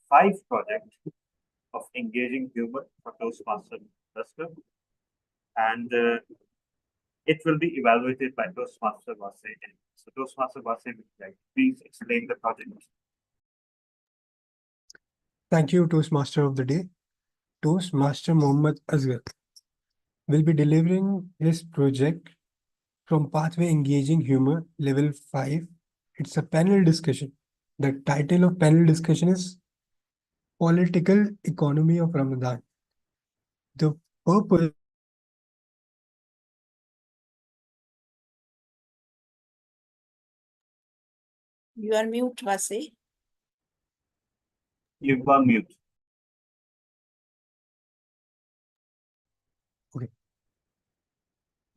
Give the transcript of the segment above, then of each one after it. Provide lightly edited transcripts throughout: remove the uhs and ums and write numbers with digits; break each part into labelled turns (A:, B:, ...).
A: 5 project of engaging humor for Toastmasters, and it will be evaluated by Toastmaster Vase. So Toastmaster Vase, like, please explain the project.
B: Thank you, Toastmaster of the Day. Toastmaster Mohammad Asghar will be delivering his project from Pathway Engaging Humor Level 5. It's a panel discussion. The title of panel discussion is Political Economy of Ramadan. The purpose
C: You are mute, Vase.
A: You are mute.
B: Okay.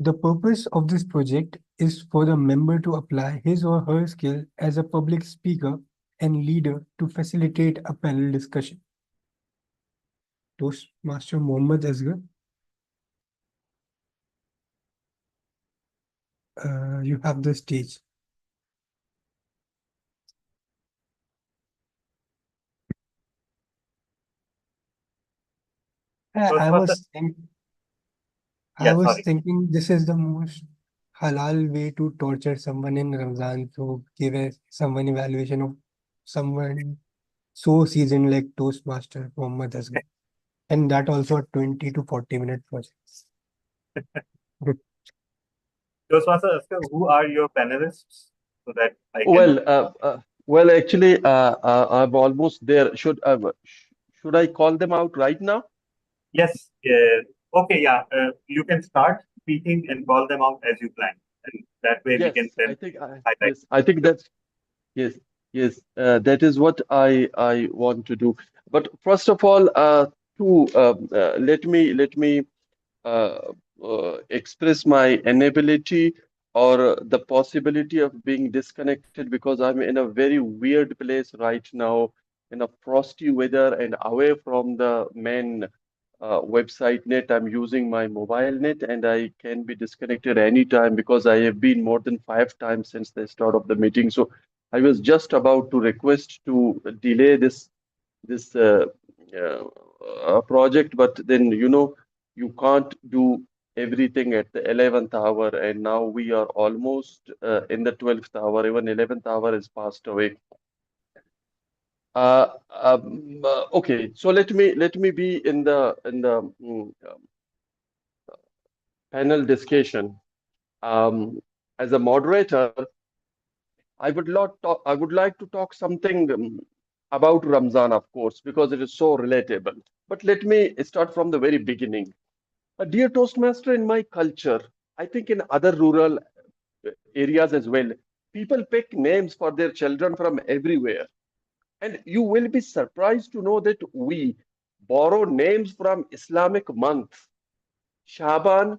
B: The purpose of this project is for the member to apply his or her skill as a public speaker and leader to facilitate a panel discussion. Toastmaster Mohammad Asghar, you have the stage. I was thinking this is the most halal way to torture someone in Ramzan, to give someone evaluation of someone so seasoned like Toastmaster Mohammad Asghar, and that also a 20 to 40-minute project.
A: Toastmaster, who are your panelists, so that I can?
D: Well, actually, I'm almost there. Should I call them out right now?
A: Yes. Okay. Yeah. You can start speaking and call them out as you plan, and that way we
D: Yes,
A: can then
D: I think
A: highlight.
D: yes, I think that's yes, yes. That is what I want to do. But first of all, let me uh, express my inability or the possibility of being disconnected because I'm in a very weird place right now in a frosty weather and away from the main website net. I'm using my mobile net and I can be disconnected anytime because I have been more than 5 times since the start of the meeting. So I was just about to request to delay this project, but then you can't do everything at the 11th hour, and now we are almost in the 12th hour. Even 11th hour has passed away. Okay, so let me be in the panel discussion. As a moderator, I would like to talk something about Ramzan, of course, because it is so relatable. But let me start from the very beginning. A dear Toastmaster, in my culture, I think in other rural areas as well, people pick names for their children from everywhere. And you will be surprised to know that we borrow names from Islamic months. Shaban,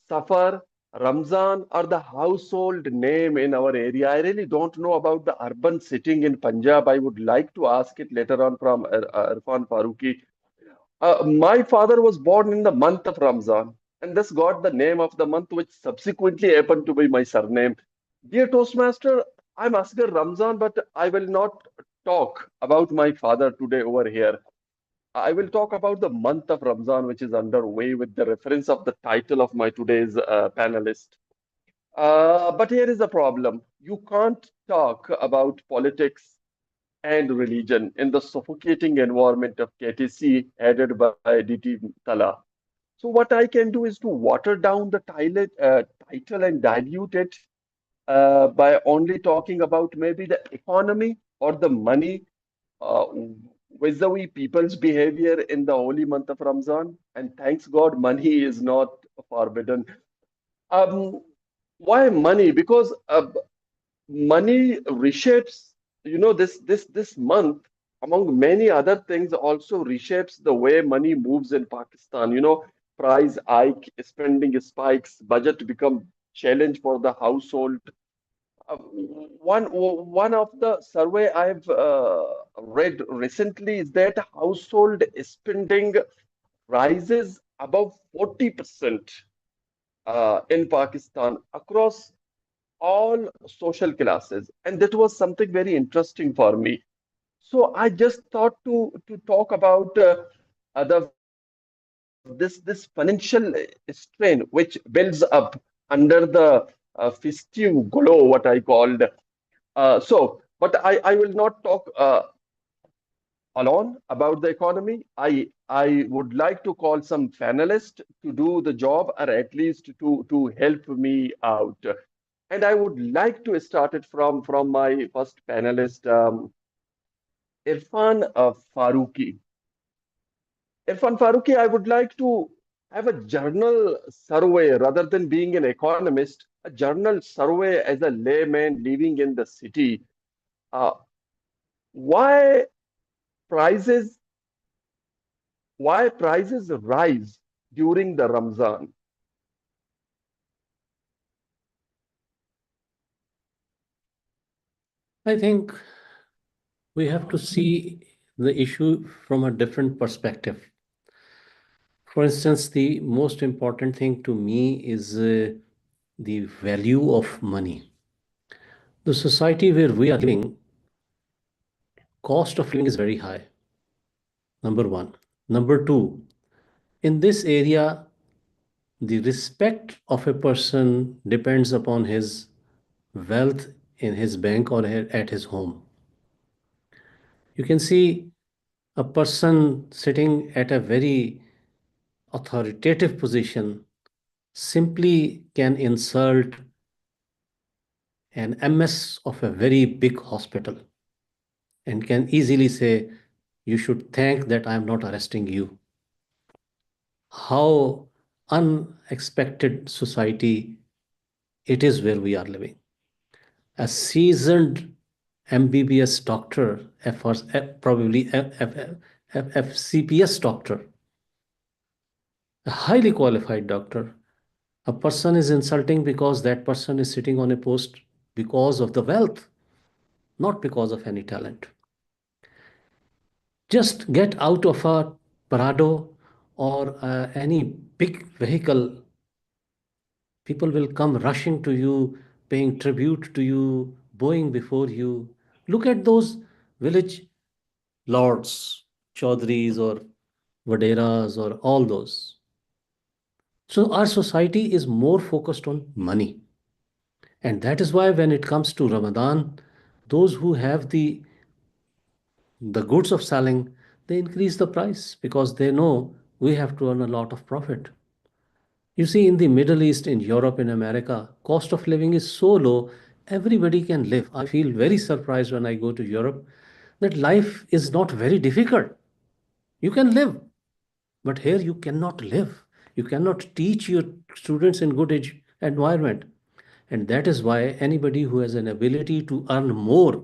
D: Safar, Ramzan are the household name in our area. I really don't know about the urban setting in Punjab. I would like to ask it later on from Irfan Faruqi. My father was born in the month of Ramzan and thus got the name of the month, which subsequently happened to be my surname. Dear Toastmaster, I'm Asghar Ramzan, but I will not talk about my father today over here. I will talk about the month of Ramzan, which is underway with the reference of the title of my today's panelist. But here is the problem. You can't talk about politics and religion in the suffocating environment of KTC headed by DT Tala. So what I can do is to water down the title and dilute it by only talking about maybe the economy or the money uh, vis-a-vis people's behavior in the holy month of Ramzan. And thanks God, money is not forbidden. Um, why money? Because money reshapes, this month, among many other things, also reshapes the way money moves in Pakistan. Price hike, spending spikes, budget become challenge for the household. One of the survey I've read recently is that household spending rises above 40% in Pakistan across all social classes, and that was something very interesting for me. So I just thought to talk about this financial strain which builds up under the festive glow, what I called. But I will not talk alone about the economy. I would like to call some panelists to do the job, or at least to help me out. And I would like to start it from my first panelist, Irfan Faruqi. Irfan Faruqi, I would like to have a journal survey rather than being an economist, a journal survey as a layman living in the city. Uh, why prices why prices rise during the Ramzan?
E: I think we have to see the issue from a different perspective. For instance, the most important thing to me is the value of money. The society where we are living, cost of living is very high. Number one. Number two, in this area, the respect of a person depends upon his wealth in his bank or at his home. You can see a person sitting at a very authoritative position simply can insult an MS of a very big hospital and can easily say, you should thank that I am not arresting you. How unexpected society it is where we are living. A seasoned MBBS doctor, probably FCPS doctor, a highly qualified doctor, a person is insulting because that person is sitting on a post because of the wealth, not because of any talent. Just get out of a Prado or any big vehicle. People will come rushing to you, paying tribute to you, bowing before you. Look at those village lords, chaudhries or vaderas or all those. So our society is more focused on money. And that is why when it comes to Ramadan, those who have the goods of selling, they increase the price because they know we have to earn a lot of profit. You see, in the Middle East, in Europe, in America, cost of living is so low, everybody can live. I feel very surprised when I go to Europe that life is not very difficult. You can live, but here you cannot live. You cannot teach your students in good environment. And that is why anybody who has an ability to earn more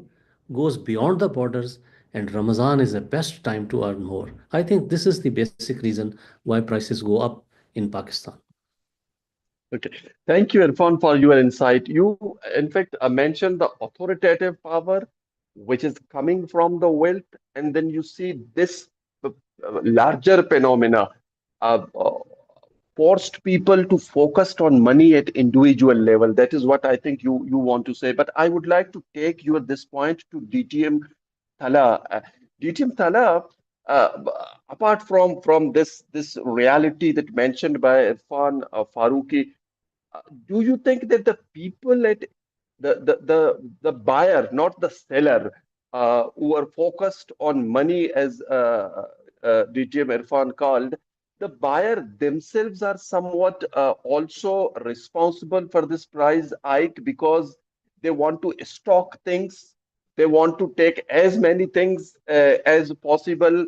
E: goes beyond the borders, and Ramadan is the best time to earn more. I think this is the basic reason why prices go up in Pakistan.
D: Okay, thank you, Irfan, for your insight. You, in fact, mentioned the authoritative power which is coming from the wealth, and then you see this larger phenomena uh, uh, forced people to focus on money at individual level. That is what I think you want to say. But I would like to take you at this point to DTM Thala. DTM Thala, apart from this reality that mentioned by Irfan Faruqi, do you think that the people at the buyer, not the seller, who are focused on money, as DTM Irfan called, the buyer themselves are somewhat also responsible for this price hike because they want to stock things, they want to take as many things as possible.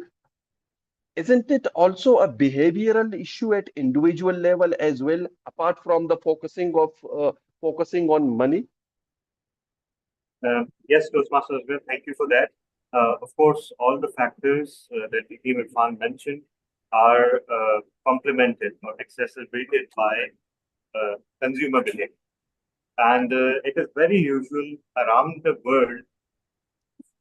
D: Isn't it also a behavioral issue at individual level as well, apart from the focusing on money?
A: Yes, Toastmasters, well, thank you for that. Of course, all the factors that the team Irfan mentioned are complemented or exacerbated by consumer behavior. And it is very usual around the world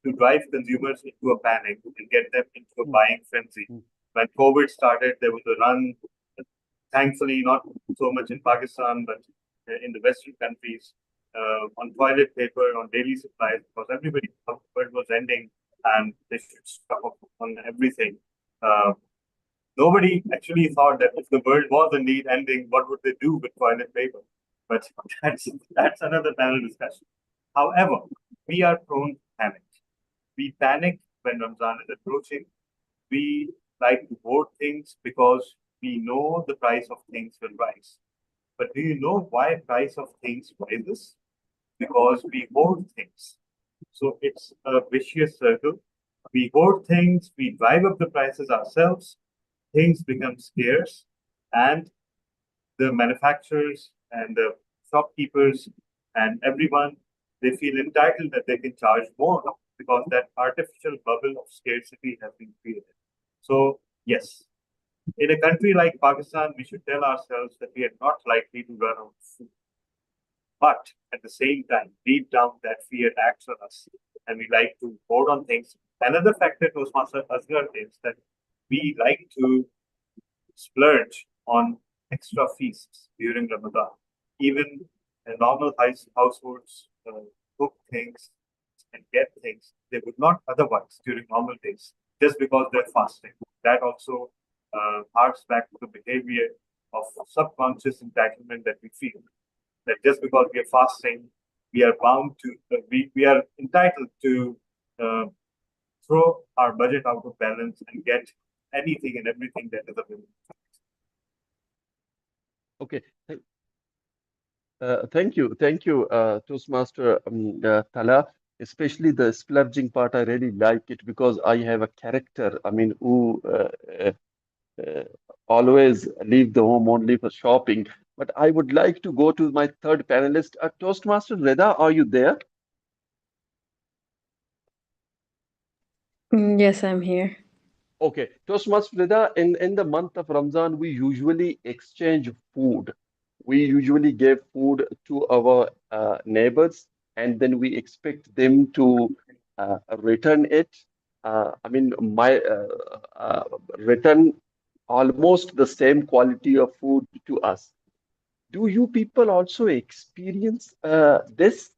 A: to drive consumers into a panic and get them into a buying frenzy. When COVID started, there was a run, thankfully not so much in Pakistan, but in the Western countries, on toilet paper, on daily supplies, because everybody thought the world was ending and they should stop on everything. Nobody actually thought that if the world was indeed ending, what would they do with toilet paper? But that's another panel discussion. However, we are prone to panic. We panic when Ramzan is approaching. We like to hoard things because we know the price of things will rise. But do you know why price of things rises? Because we hoard things. So it's a vicious circle. We hoard things, we drive up the prices ourselves, things become scarce, and the manufacturers and the shopkeepers and everyone, they feel entitled that they can charge more because that artificial bubble of scarcity has been created. So, yes, in a country like Pakistan, we should tell ourselves that we are not likely to run out of food. But at the same time, deep down, that fear acts on us and we like to hoard on things. Another factor, Toastmaster Asghar, is that we like to splurge on extra feasts during Ramadan. Even normal households cook things and get things they would not otherwise during normal days just because they're fasting. That also harks back to the behavior of subconscious entitlement that we feel. That just because we are fasting, we are bound to, we are entitled to uh, throw our budget out of balance and get anything and everything that is available.
D: Okay. Thank you, Toastmaster Tala. Especially the splurging part, I really like it because I have a character. I mean, who uh, always leave the home only for shopping. But I would like to go to my third panelist, Toastmaster Reda. Are you there?
F: Yes, I'm here.
D: Okay, Toastmaster Reda, in the month of Ramadan, we usually exchange food. We usually give food to our neighbors, and then we expect them to return it. I mean, return almost the same quality of food to us. Do you people also experience this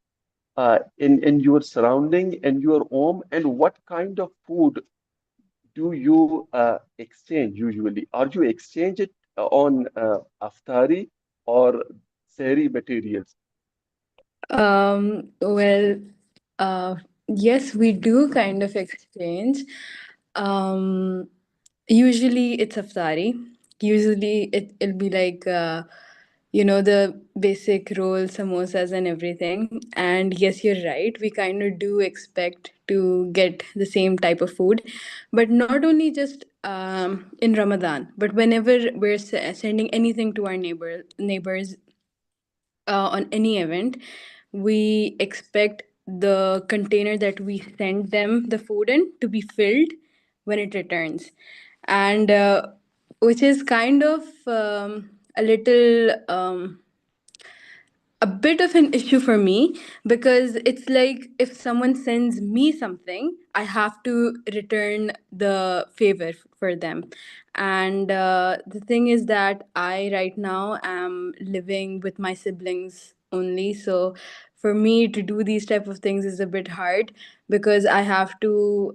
D: in your surrounding, in your home, and what kind of food do you exchange usually? Are you exchange it on aftari or seri materials?
F: Well, yes, we do kind of exchange. Um, Usually it's Aftari. Usually it'll be like, the basic roll, samosas, and everything. And yes, you're right. We kind of do expect to get the same type of food, but not only just in Ramadan, but whenever we're sending anything to our neighbors on any event, we expect the container that we send them the food in to be filled when it returns. And which is kind of a little a bit of an issue for me, because it's like if someone sends me something, I have to return the favor for them. And the thing is that I right now am living with my siblings only, so for me to do these type of things is a bit hard, because I have to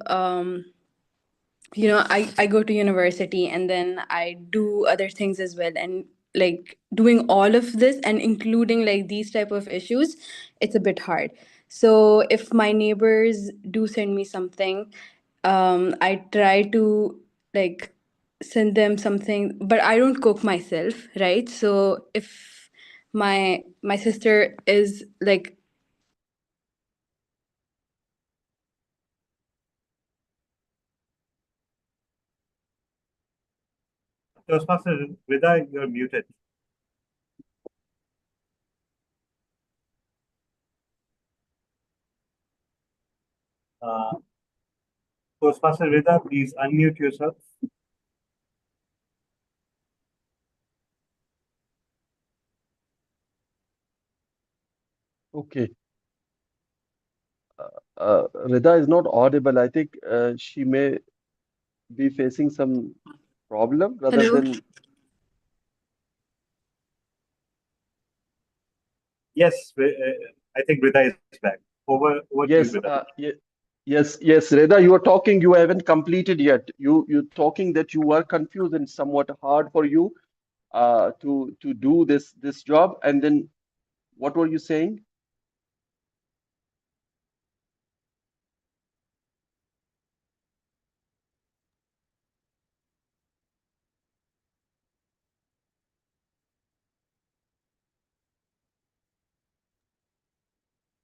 F: I go to university and then I do other things as well, and like doing all of this and including like these type of issues, it's a bit hard. So if my neighbors do send me something, I try to like send them something, but I don't cook myself, right? So if my sister is like,
A: Toastmaster Vida, you're muted. Uh, Toastmaster Vida, please unmute yourself.
D: Okay. Rida is not audible. I think she may be facing some problem rather
F: hello.
D: than.
A: Yes, I think Vida is back. Over to you,
D: Yes,
A: Vida.
D: Yes, Reda, you are talking, you haven't completed yet. You're talking that you are confused and somewhat hard for you to do this job. And then what were you saying?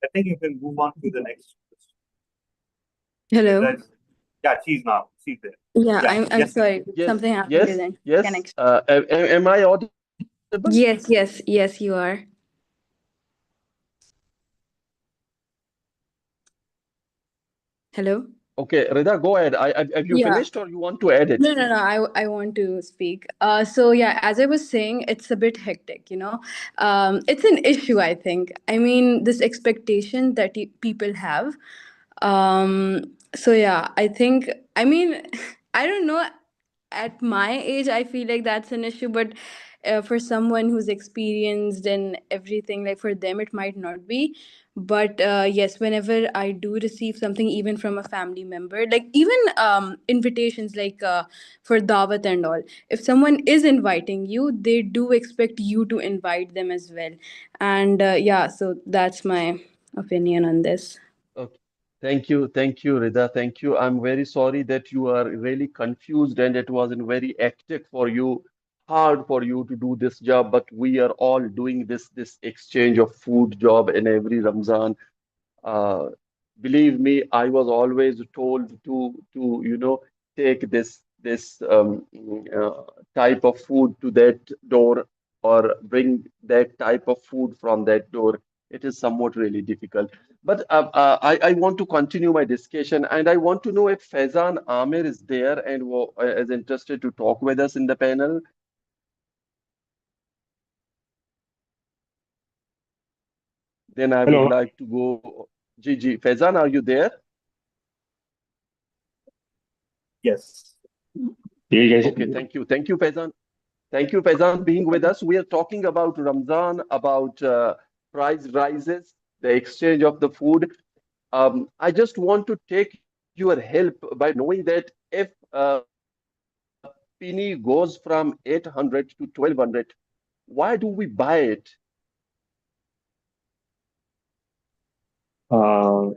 A: I think you can move on to the next question.
F: Hello.
A: Yeah, she's there.
F: Yeah,
A: Yeah,
F: I'm
A: yes,
F: sorry.
D: Yes,
F: Something happened with
D: yes,
F: the
D: yes.
F: connection.
D: Am I audible?
F: Yes, you are. Hello.
D: Okay, Reda, go ahead. Have you
F: Yeah.
D: finished or you want to add it?
F: No. I want to speak. So yeah, as I was saying, it's a bit hectic, you know. It's an issue, I think. I mean, this expectation that people have. So yeah, I think. I mean, I don't know. At my age, I feel like that's an issue, but for someone who's experienced and everything, like for them, it might not be. But yes, whenever I do receive something, even from a family member, like even invitations, like for dawat and all, if someone is inviting you, they do expect you to invite them as well. And yeah, so that's my opinion on this.
D: Okay. Thank you, Rida. Thank you. I'm very sorry that you are really confused and it wasn't very hectic for you, hard for you to do this job, but we are all doing this exchange of food job in every Ramzan. Uh, Believe me, I was always told to take this type of food to that door or bring that type of food from that door. It is somewhat really difficult. But I want to continue my discussion and I want to know if Faizan Amir is there and is interested to talk with us in the panel. Then I would
G: Hello.
D: like to go. Gigi, Faizan, are you there?
A: yes.
G: Yeah, yes.
D: Okay, thank you. Thank you, Faizan. Thank you, Faizan, being with us. We are talking about Ramadan, about price rises, the exchange of the food. I just want to take your help by knowing that if penny goes from 800 to 1200, why do we buy it?
G: Uh,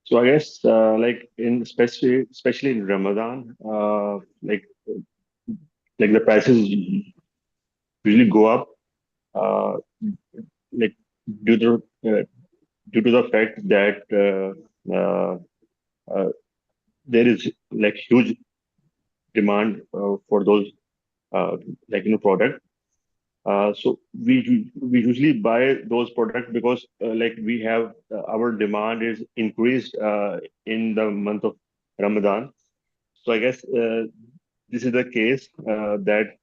G: so I guess like in especially in Ramadan, like the prices usually go up, uh, like due to uh, due to the fact that uh, there is like huge demand for those product. So we usually buy those products because like we have our demand is increased in the month of Ramadan. So I guess this is the case that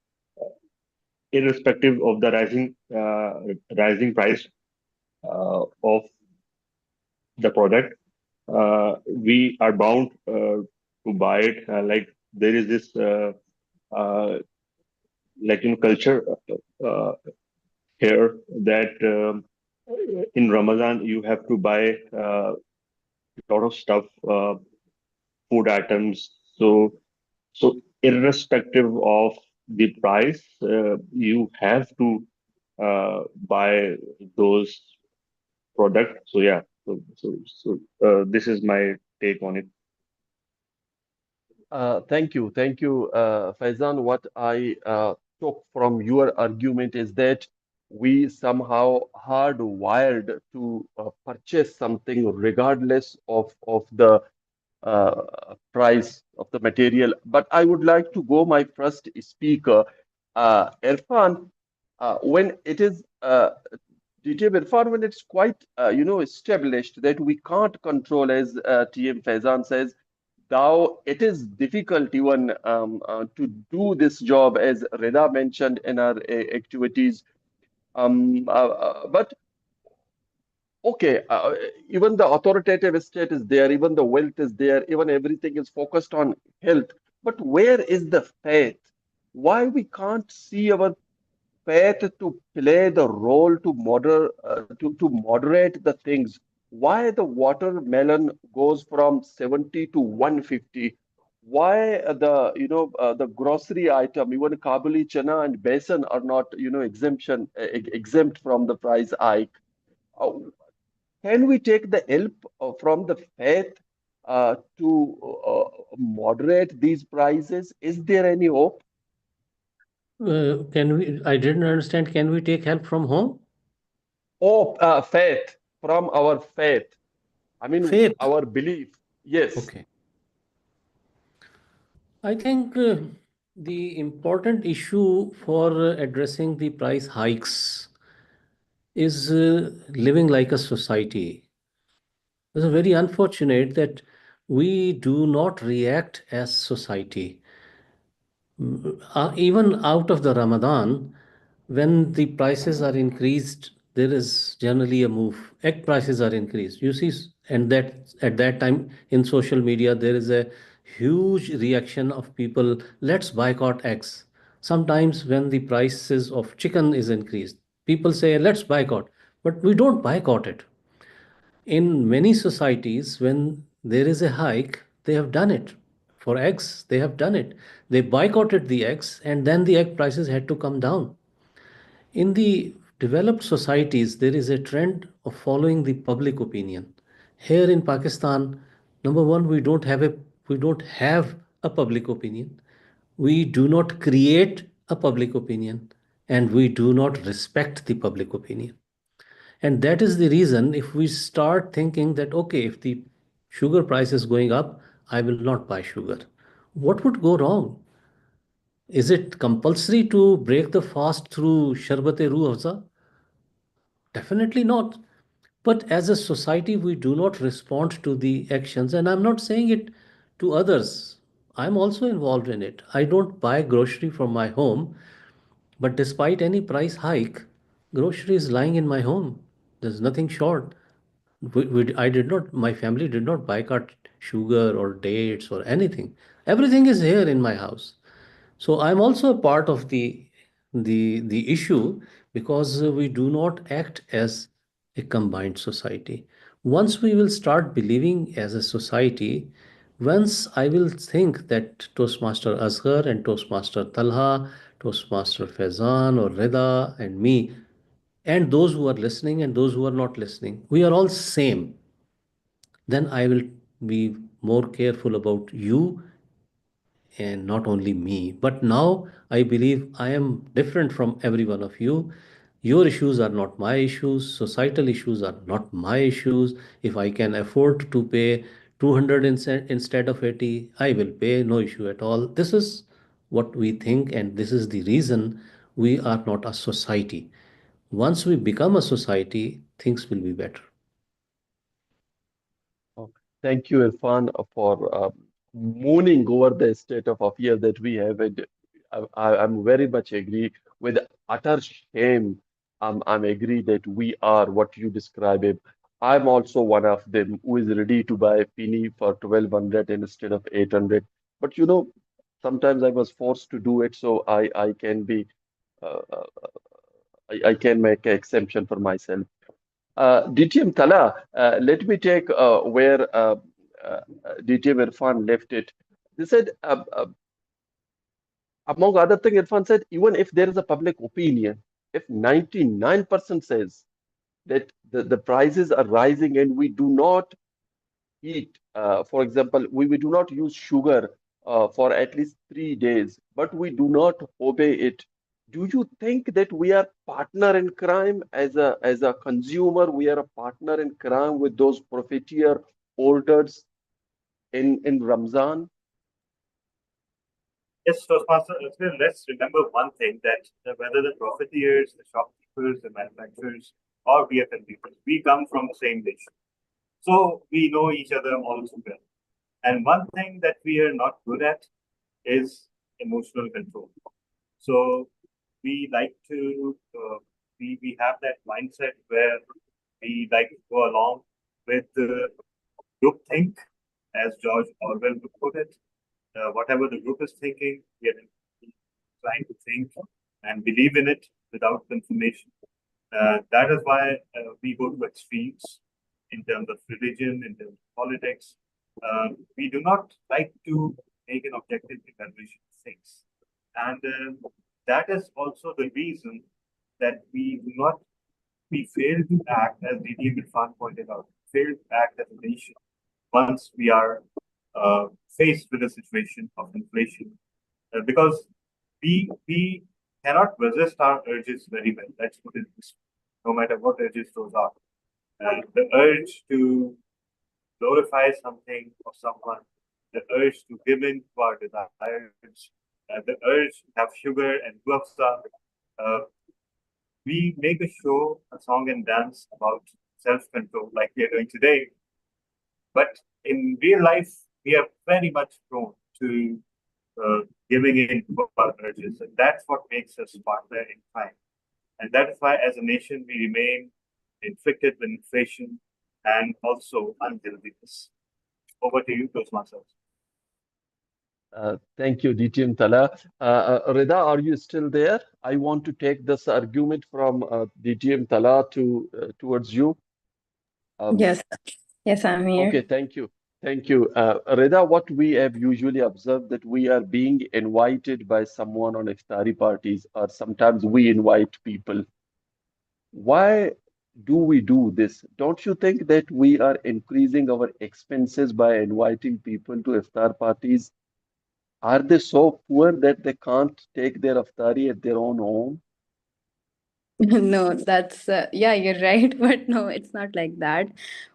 G: irrespective of the rising price of the product, we are bound to buy it. Like there is this uh, culture uh, here that in Ramadan you have to buy a lot of stuff, food items. So irrespective of the price, you have to buy those products. So yeah, this is my take on it.
D: Thank you, Faizan. What I took from your argument is that we somehow hardwired to purchase something regardless of the price of the material. But I would like to go my first speaker, Irfan. When it is DTM Irfan, when it's quite established that we can't control, as TM Faizan says, though it is difficult even to do this job, as Reda mentioned in our activities. But okay, even the authoritative state is there, even the wealth is there, even everything is focused on health. But where is the faith? Why we can't see our faith to play the role to moderate the things? why the watermelon goes from 70 to 150? Why the grocery item, even Kabuli chana and besan are not, exempt from the price hike? Uh, can we take the help from the faith to moderate these prices? Is there any hope?
E: Can we? I didn't understand. Can we take help from home?
D: Hope, faith, from our faith. I mean,
E: Faith.
D: our belief. Yes.
E: Okay. I think the important issue for addressing the price hikes is living like a society. It's very unfortunate that we do not react as society. Even out of the Ramadan, when the prices are increased, there is generally a move. Egg prices are increased. You see, and that at that time in social media, there is a huge reaction of people. Let's boycott eggs. Sometimes when the prices of chicken is increased, people say, let's boycott. But we don't boycott it. In many societies, when there is a hike, they have done it. For eggs, they have done it. They boycotted the eggs, and then the egg prices had to come down. In the developed societies, there is a trend of following the public opinion. Here in Pakistan, number one, we don't have a public opinion. We do not create a public opinion, and we do not respect the public opinion. And that is the reason if we start thinking that, okay, if the sugar price is going up, I will not buy sugar. What would go wrong? Is it compulsory to break the fast through Sharbate Rooh Afza? Definitely not. But as a society, we do not respond to the actions. And I'm not saying it to others. I'm also involved in it. I don't buy grocery from my home, but despite any price hike, grocery is lying in my home. There's nothing short. I did not, my family did not boycott sugar or dates or anything. Everything is here in my house. So I'm also a part of the issue because we do not act as a combined society. Once we will start believing as a society, once I will think that Toastmaster Asghar and Toastmaster Talha, Toastmaster Faizan or Rida and me, and those who are listening and those who are not listening, we are all same, then I will be more careful about you and not only me. But now I believe I am different from every one of you. Your issues are not my issues, societal issues are not my issues. If I can afford to pay 200 instead of 80, I will pay, no issue at all. This is what we think, and this is the reason we are not a society. Once we become a society, things will be better.
D: Okay. Thank you, Irfan, for mooning over the state of affairs that we have. And I'm very much agree with utter shame. I'm agree that we are what you describe it. I'm also one of them who is ready to buy a penny for 1200 instead of 800. But sometimes I was forced to do it, so I can be I can make an exemption for myself. DTM Tala, let me take where uh, DTM Irfan left it. They said, among other things, Irfan said, even if there is a public opinion, if 99% says that the prices are rising and we do not eat, for example, we do not use sugar for at least 3 days, but we do not obey it. Do you think that we are partner in crime as a consumer? We are a partner in crime with those profiteer orders in Ramzan?
A: Yes, Toastmaster, let's remember one thing that whether the profiteers, the shopkeepers, the manufacturers, or we are consumers, we come from the same nation. So we know each other all too well. And one thing that we are not good at is emotional control. So we like to, we have that mindset where we like to go along with the group think, as George Orwell would put it. Whatever the group is thinking, we are trying to think and believe in it without confirmation. That is why we go to extremes in terms of religion, in terms of politics. We do not like to make an objective evaluation of things. And that is also the reason that we fail to act, as DDM Irfan pointed out, fail to act as a nation once we are faced with a situation of inflation, because we cannot resist our urges very well. Let's put it this way, no matter what urges those are. The urge to glorify something or someone, the urge to give in to our desires, the urge to have sugar and guafsa. Uh, we make a show, a song and dance about self-control like we are doing today. But in real life, we are very much prone to giving in to our urges. And that's what makes us partner in crime. And that is why, as a nation, we remain inflicted with inflation and also unhealthiness. Over to you, Toastmasters.
D: Thank you, DTM Tala. Rida, are you still there? I want to take this argument from DTM Tala towards you.
F: Yes, yes, I'm
D: Okay,
F: here.
D: thank you. Thank you. Rida, what we have usually observed that we are being invited by someone on iftari parties, or sometimes we invite people. Why do we do this? Don't you think that we are increasing our expenses by inviting people to iftar parties? Are they so poor that they can't take their iftari at their own home?
F: No, that's yeah, you're right, but no, it's not like that.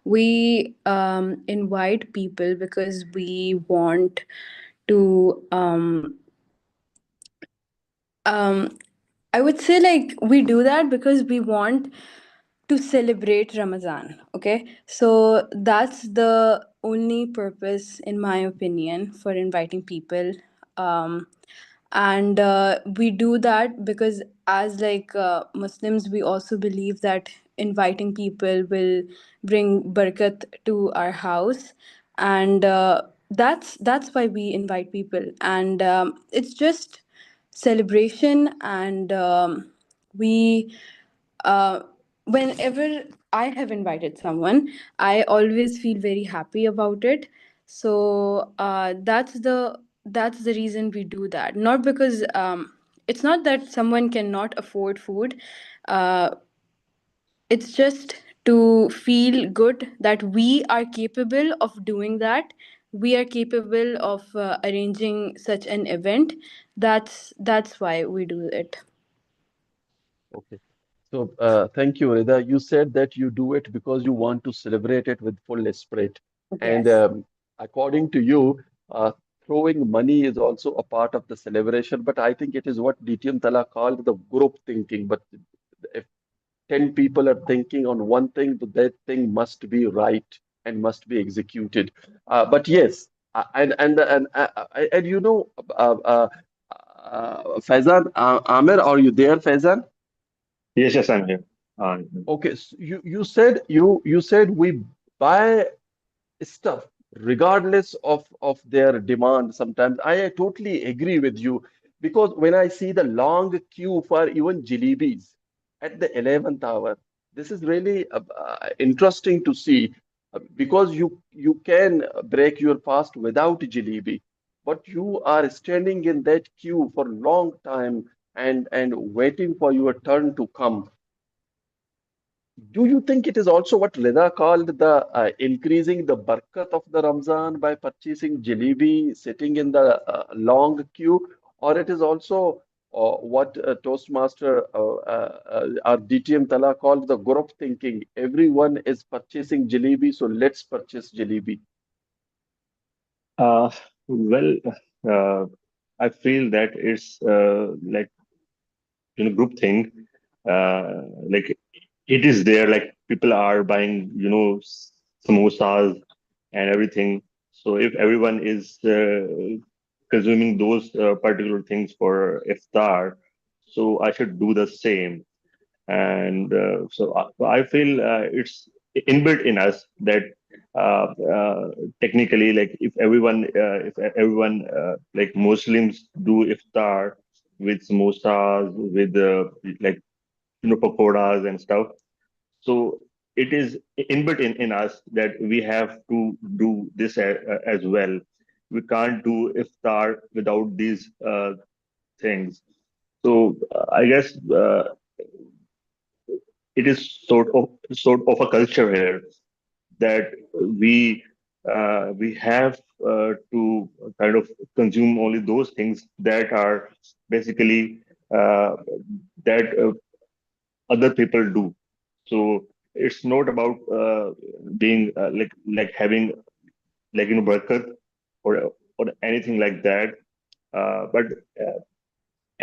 F: We invite people because we want to um I would say like we do that because we want to celebrate Ramadan. Okay, so that's the only purpose, in my opinion, for inviting people. Um, and we do that because, as like Muslims, we also believe that inviting people will bring barakat to our house, and that's why we invite people, and it's just celebration, and we uh, whenever I have invited someone, I always feel very happy about it. So that's the reason we do that. Not because it's not that someone cannot afford food. Uh, it's just to feel good that we are capable of doing that. We are capable of arranging such an event. That's why we do it.
D: Okay. So thank you, Rida. You said that you do it because you want to celebrate it with full spirit. And
F: Yes.
D: according to you, throwing money is also a part of the celebration. But I think it is what DTM Tala called the group thinking. But if 10 people are thinking on one thing, that thing must be right and must be executed. But yes, and you know, Faizan, Amir, are you there, Faizan?
G: Yes, yes, I'm here.
D: Okay, so you said we buy stuff regardless of their demand. Sometimes I totally agree with you, because when I see the long queue for even jalebis at the 11th hour, this is really interesting to see, because you can break your fast without jalebi, but you are standing in that queue for long time and waiting for your turn to come. Do you think it is also what Rida called the increasing the barakat of the Ramzan by purchasing jalebi, sitting in the long queue, or it is also what Toastmaster or DTM Tala called the group thinking? Everyone is purchasing jalebi, so let's purchase jalebi.
G: Uh, well, uh, I feel that it's like group thing. Like it is there. Like people are buying samosas and everything. So if everyone is consuming those particular things for iftar, so I should do the same. And I feel it's inbuilt in us that uh, uh, technically, like if everyone like Muslims do iftar with samosas, with like pakoras and stuff, so it is inbuilt in us that we have to do this as well. We can't do iftar without these things. So I guess it is sort of a culture here that we have to kind of consume only those things that are basically that other people do. So it's not about being like having barakat or anything like that. But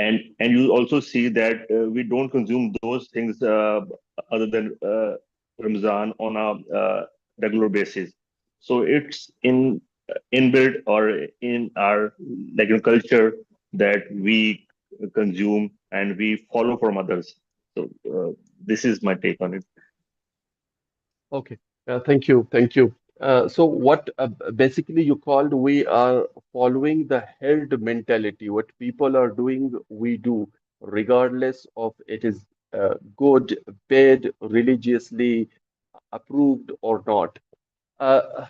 G: and you also see that we don't consume those things other than Ramzan on a regular basis. So it's inbuilt or in our culture that we consume and we follow from others. So this is my take on it.
D: Okay, thank you, thank you. So what basically you called we are following the herd mentality. What people are doing, we do, regardless of it is good, bad, religiously approved or not. Uh,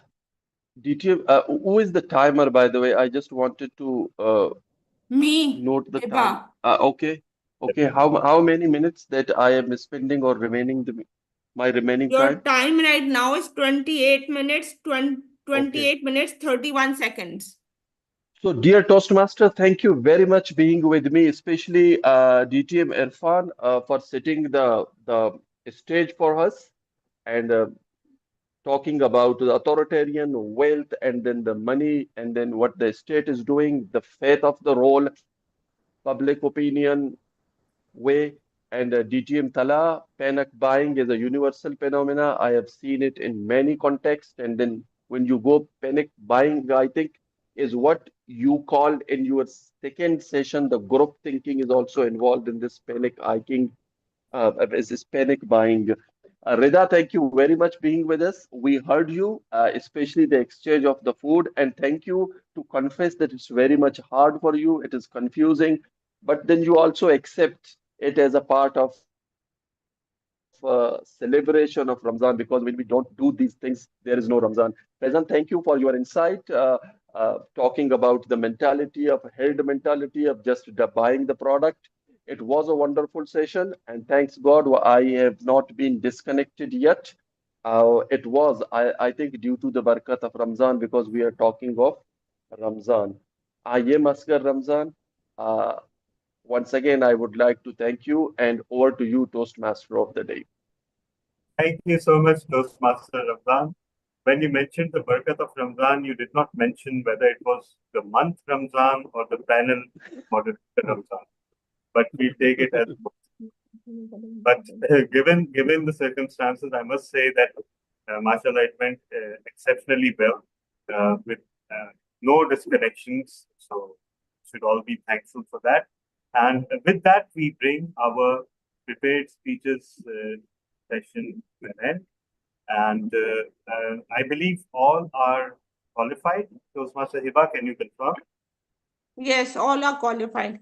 D: did you, who is the timer, by the way? I just wanted to
C: Me,
D: note the time.
C: Eba.
D: Okay, okay. How many minutes that I am spending or remaining my remaining
C: Your
D: time?
C: time right now is 28 minutes, 20,
D: Okay.
C: 28 minutes, 31 seconds.
D: So, dear Toastmaster, thank you very much being with me, especially DTM Irfan for setting the stage for us and talking about the authoritarian wealth and then the money and then what the state is doing, the faith of the role, public opinion, way. And DTM Tala, panic buying is a universal phenomena. I have seen it in many contexts. And then when you go panic buying, I think is what you called in your second session. The group thinking is also involved in this panic hiking, is this panic buying. Rida, thank you very much being with us. We heard you, especially the exchange of the food, and thank you to confess that it's very much hard for you. It is confusing, but then you also accept it as a part of celebration of Ramzan because when we don't do these things, there is no Ramzan. Faizan, thank you for your insight, talking about the mentality of herd mentality of just buying the product. It was a wonderful session, and thanks God, I have not been disconnected yet. I think, due to the barakat of Ramzan because we are talking of Ramzan. I am Asghar Ramzan. Uh, Once again, I would like to thank you and over to you, Toastmaster of the Day.
A: Thank you so much, Toastmaster Ramzan. When you mentioned the Barakat of Ramzan, you did not mention whether it was the month Ramzan or the panel for the Ramzan. But we take it as both. But given the circumstances, I must say that mashallah, it went exceptionally well with no disconnections. So should all be thankful for that. And with that, we bring our prepared speeches session to an end. And I believe all are qualified. Toastmaster Hiba, can you confirm?
C: Yes, all are qualified.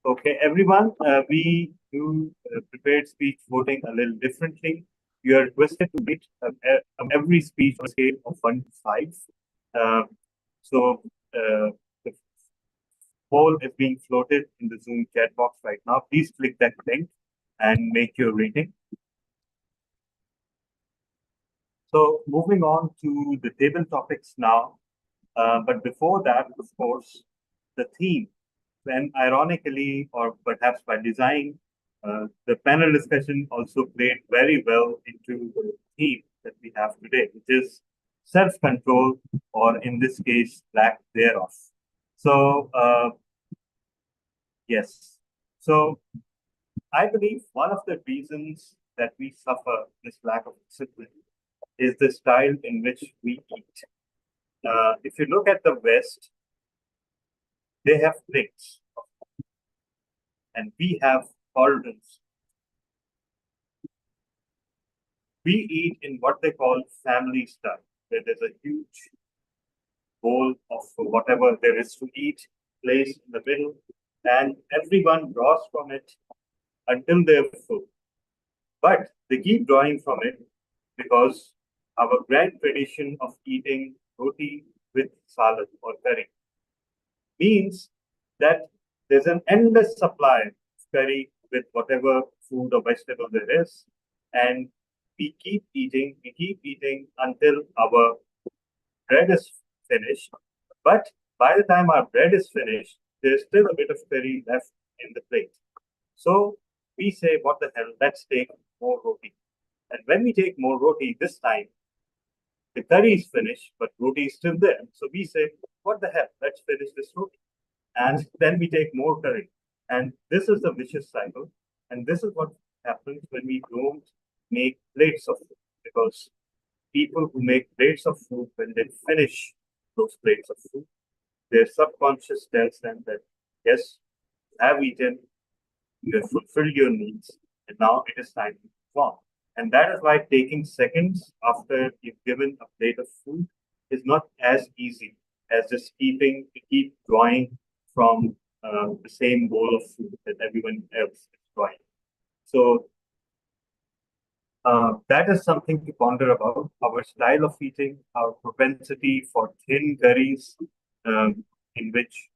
A: Okay, everyone, we do prepared speech voting a little differently. You are requested to rate every speech on a scale of 1 to 5. So the poll is being floated in the Zoom chat box right now. Please click that link and make your rating. So moving on to the table topics now. But before that, of course, the theme. And ironically, or perhaps by design, the panel discussion also played very well into the theme that we have today, which is self-control, or in this case, lack thereof. So, yes. So, I believe one of the reasons that we suffer this lack of discipline is the style in which we eat. If you look at the West, they have plates, and we have cauldrons. We eat in what they call family style, where there's a huge bowl of whatever there is to eat placed in the middle, and everyone draws from it until they're full. But they keep drawing from it because our grand tradition of eating roti with salad or curry means that there's an endless supply of curry with whatever food or vegetable there is, and we keep eating until our bread is finished. But by the time our bread is finished, there's still a bit of curry left in the plate. So we say, what the hell, let's take more roti. And when we take more roti this time, the curry is finished, but roti is still there. So we say, what the hell, let's finish this roti. And then we take more curry. And this is the vicious cycle. And this is what happens when we don't make plates of food. Because people who make plates of food, when they finish those plates of food, their subconscious tells them that, yes, you have eaten, you have fulfilled your needs, and now it is time to move on. And that is why taking seconds after you've given a plate of food is not as easy as just keep drawing from the same bowl of food that everyone else is drawing. So that is something to ponder about. Our style of eating, our propensity for thin curries, in which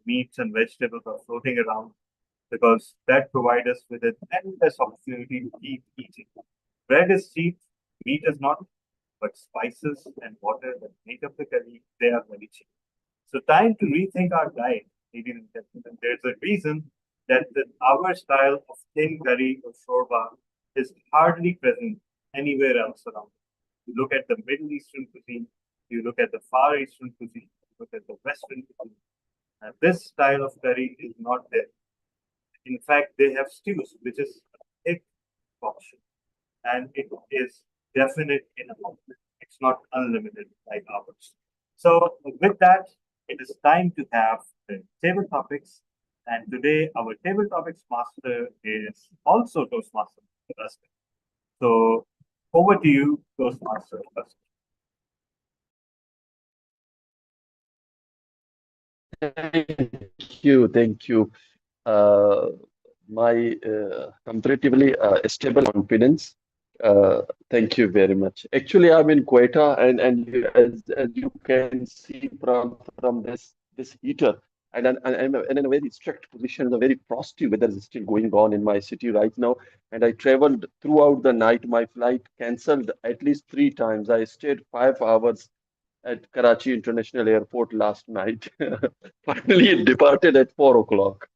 A: meats and vegetables are floating around, because that provides us with an endless opportunity to keep eating. Bread is cheap, meat is not, but spices and water that make up the curry, they are very cheap. So time to rethink our diet, ladies and gentlemen. There's a reason that our style of thin curry or shorba is hardly present anywhere else around. You look at the Middle Eastern cuisine, you look at the Far Eastern cuisine, you look at the Western cuisine. This style of curry is not there. In fact, they have stews, which is a thick portion, and it is definite in amount. It's not unlimited like ours. So with that, it is time to have the table topics. And today, our table topics master is also Toastmaster. So over to you, Toastmaster.
D: Thank you, thank you. Uh, my comparatively stable confidence. Thank you very much. Actually, I'm in Quetta, and as you can see from this heater, and I'm in a very strict position. The very frosty weather is still going on in my city right now, and I traveled throughout the night. My flight cancelled at least 3 times. I stayed 5 hours at Karachi International Airport last night. Finally, it departed at 4 o'clock.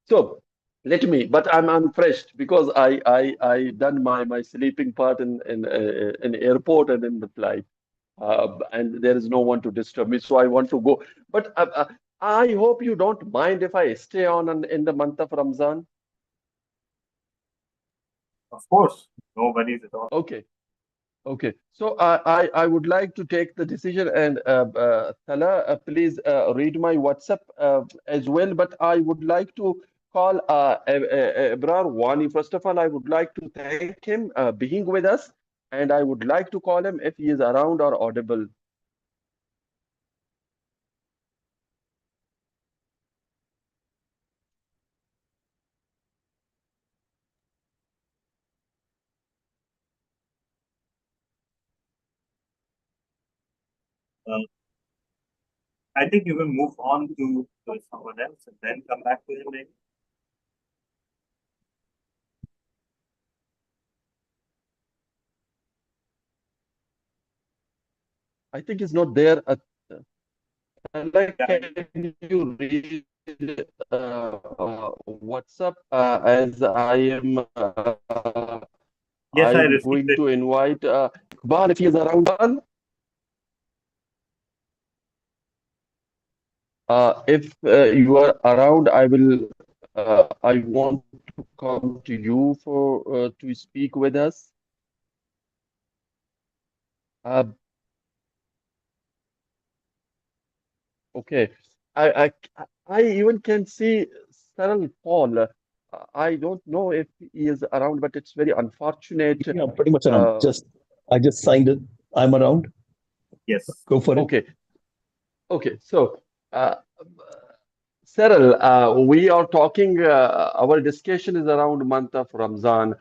D: So but I'm fresh because I done my sleeping part in airport and in the flight, and there is no one to disturb me. So I want to go, but I hope you don't mind if I stay on in the month of Ramzan.
A: Of course, nobody's at all.
D: Okay. Okay, so I would like to take the decision, and Tala, please read my WhatsApp as well. But I would like to call Ebrar Wani. First of all, I would like to thank him being with us, and I would like to call him if he is around or audible.
A: Uh, I think you will move on to someone else and then come back to him maybe.
D: I think he's not there. Tala,
A: Yeah,
D: can you read WhatsApp as I
A: yes, I
D: am
A: received
D: going
A: it.
D: to invite Iqbal if he is around. If you are around, I want to come to you for to speak with us. Uh, okay. I I even can see Cyril Paul. I don't know if he is around, but it's very unfortunate.
H: Yeah, pretty much around.
D: Uh,
H: I just signed it. I'm around.
A: Yes.
H: Go for it.
D: okay. Okay. So, Cyril, we are talking. Our discussion is around month of Ramzan.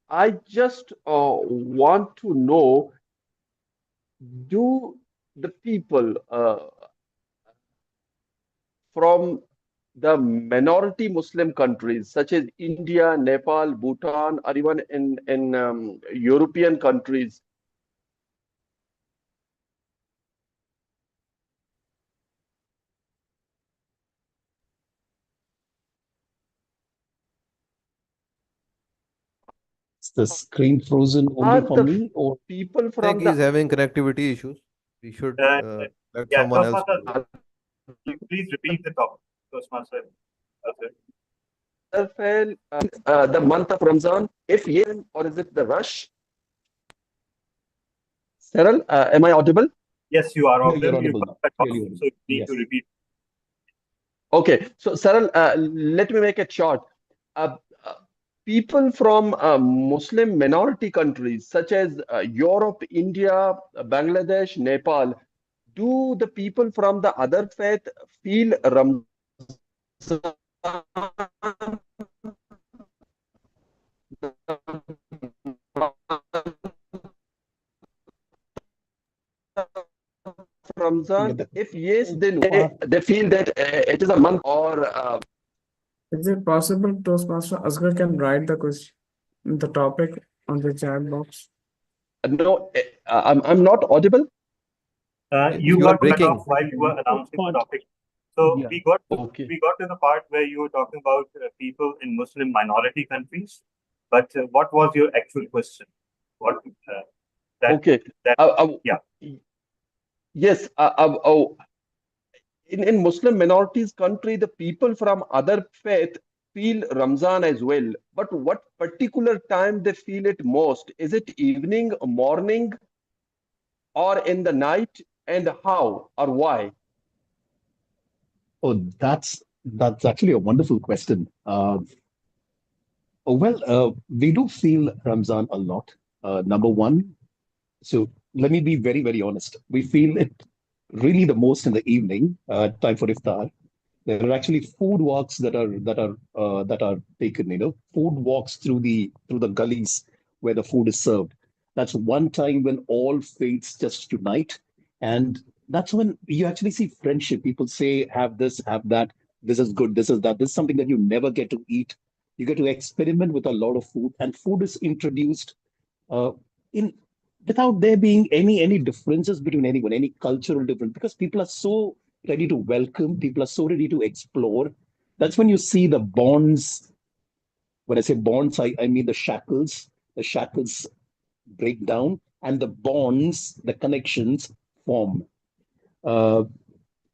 D: I just want to know, do the people from the minority Muslim countries such as India, Nepal, Bhutan, or even in European countries,
H: Is the screen frozen
D: are
H: only for
D: the
H: me, or
D: people
I: I think
D: from
I: he's
D: the
I: having connectivity issues. We should
A: Uh,
I: let
A: yeah,
I: someone else
A: Toastmaster,
I: do it.
A: please repeat the topic, Toastmaster. Okay.
D: other fail the month of Ramzan? If yes, or is it the rush? Cyril, am I audible?
A: Yes, you are
H: yeah, you're
A: audible. You
H: audible
A: got
H: now.
A: cut off,
H: Clearly audible.
A: so you need to
H: Yes.
A: repeat.
D: Okay, so Cyril, let me make it short. Uh, uh, People from Muslim minority countries such as Europe, India, Bangladesh, Nepal, do the people from the other faith feel Ramzan
H: Yeah,
D: Ramzan?
H: the
D: If yes, then why
H: part
D: they feel that it is a month or
J: Is it possible Toastmaster Asghar can write the question, the topic on the chat box?
D: no? I'm not audible.
A: You
I: You are
A: got cut
I: breaking.
A: off while you were announcing the
H: part,
A: topic. So
H: yeah.
D: Okay.
A: we got to the part where you were talking about people in Muslim minority countries. But what was your actual question? What that
D: Okay.
A: that yeah.
D: Yes. In Muslim minorities country, the people from other faith feel Ramzan as well. But what particular time they feel it most? Is it evening, morning, or in the night? And how or why?
H: Oh, that's actually a wonderful question. We do feel Ramzan a lot. Number one, so let me be very, very honest. We feel it really the most in the evening, time for iftar. There are actually food walks that are taken. Food walks through the gullies where the food is served. That's one time when all faiths just unite, and that's when you actually see friendship. People say, "Have this, have that. This is good. This is that." This is something that you never get to eat. You get to experiment with a lot of food, and food is introduced uh, in without there being any differences between anyone, any cultural difference, because people are so ready to welcome, people are so ready to explore. That's when you see the bonds. When I say bonds, I mean the shackles break down and the bonds, the connections form. Uh,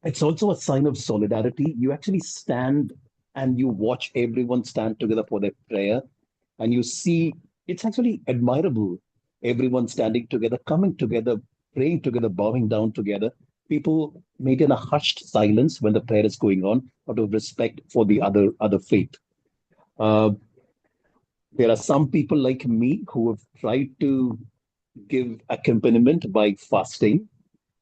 H: it's also a sign of solidarity. You actually stand and you watch everyone stand together for their prayer, and you see it's actually admirable. Everyone standing together, coming together, praying together, bowing down together. People maintain a hushed silence when the prayer is going on, out of respect for the other faith. Uh, there are some people like me who have tried to give accompaniment by fasting.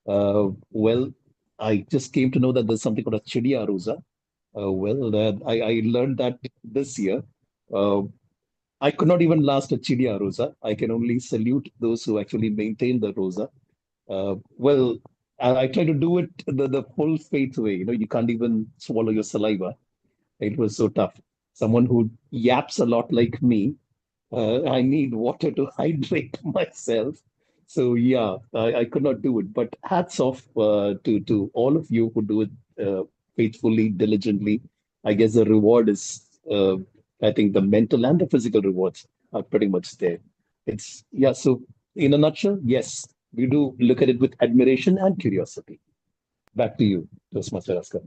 H: Well, I just came to know that there's something called a Chidiya Rosa. I learned that this year. Uh, I could not even last a Chidiya Rosa. I can only salute those who actually maintain the Rosa. I try to do it the full faith way. You can't even swallow your saliva. It was so tough. Someone who yaps a lot like me, I need water to hydrate myself. So yeah, I could not do it. But hats off to all of you who do it faithfully, diligently. I guess the reward is, I think the mental and the physical rewards are pretty much there. It's yeah. So in a nutshell, yes, we do look at it with admiration and curiosity. Back to you, Toastmaster Askar.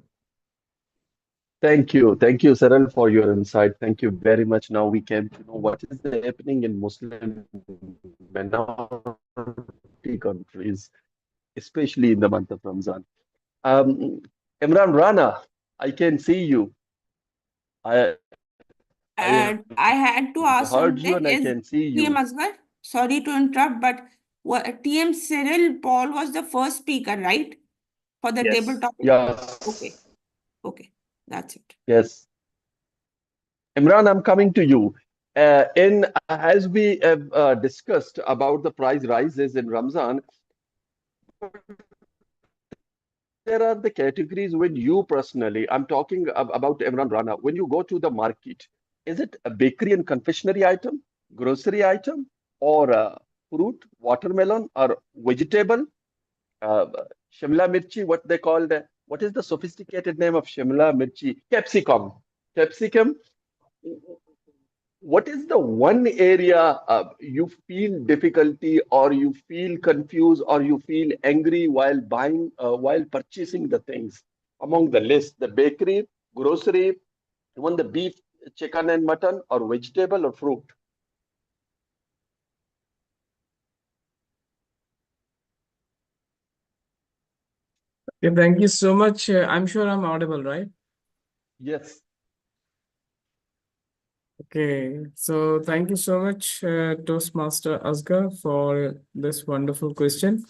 D: Thank you, Cyril, for your insight. Thank you very much. Now we came to know what is happening in Muslim minority countries, especially in the month of Ramzan. Um, Imran Rana, I can see you. I
C: I had to ask
D: heard you
C: something.
D: and I
C: Is
D: can see
C: TM
D: you.
C: Asghar? Sorry to interrupt, but TM Cyril Paul was the first speaker, right? For the table
A: Yes.
C: topic? Okay,
D: Yes,
C: okay, that's it.
D: yes. Imran, I'm coming to you. in as we have discussed about the price rises in Ramzan, there are the categories when you personally, I'm talking about Imran Rana, when you go to the market, is it a bakery and confectionery item, grocery item, or fruit, watermelon, or vegetable? Uh, Shimla mirchi, what they call what is the sophisticated name of Shimla mirchi? Capsicum. Capsicum. What is the one area you feel difficulty or you feel confused or you feel angry while buying, while purchasing the things among the list? The bakery, grocery, even the beef, chicken and mutton, or vegetable or fruit?
J: Yeah, thank you so much. I'm sure I'm audible, right?
D: Yes.
J: Okay, so thank you so much, Toastmaster Asghar, for this wonderful question.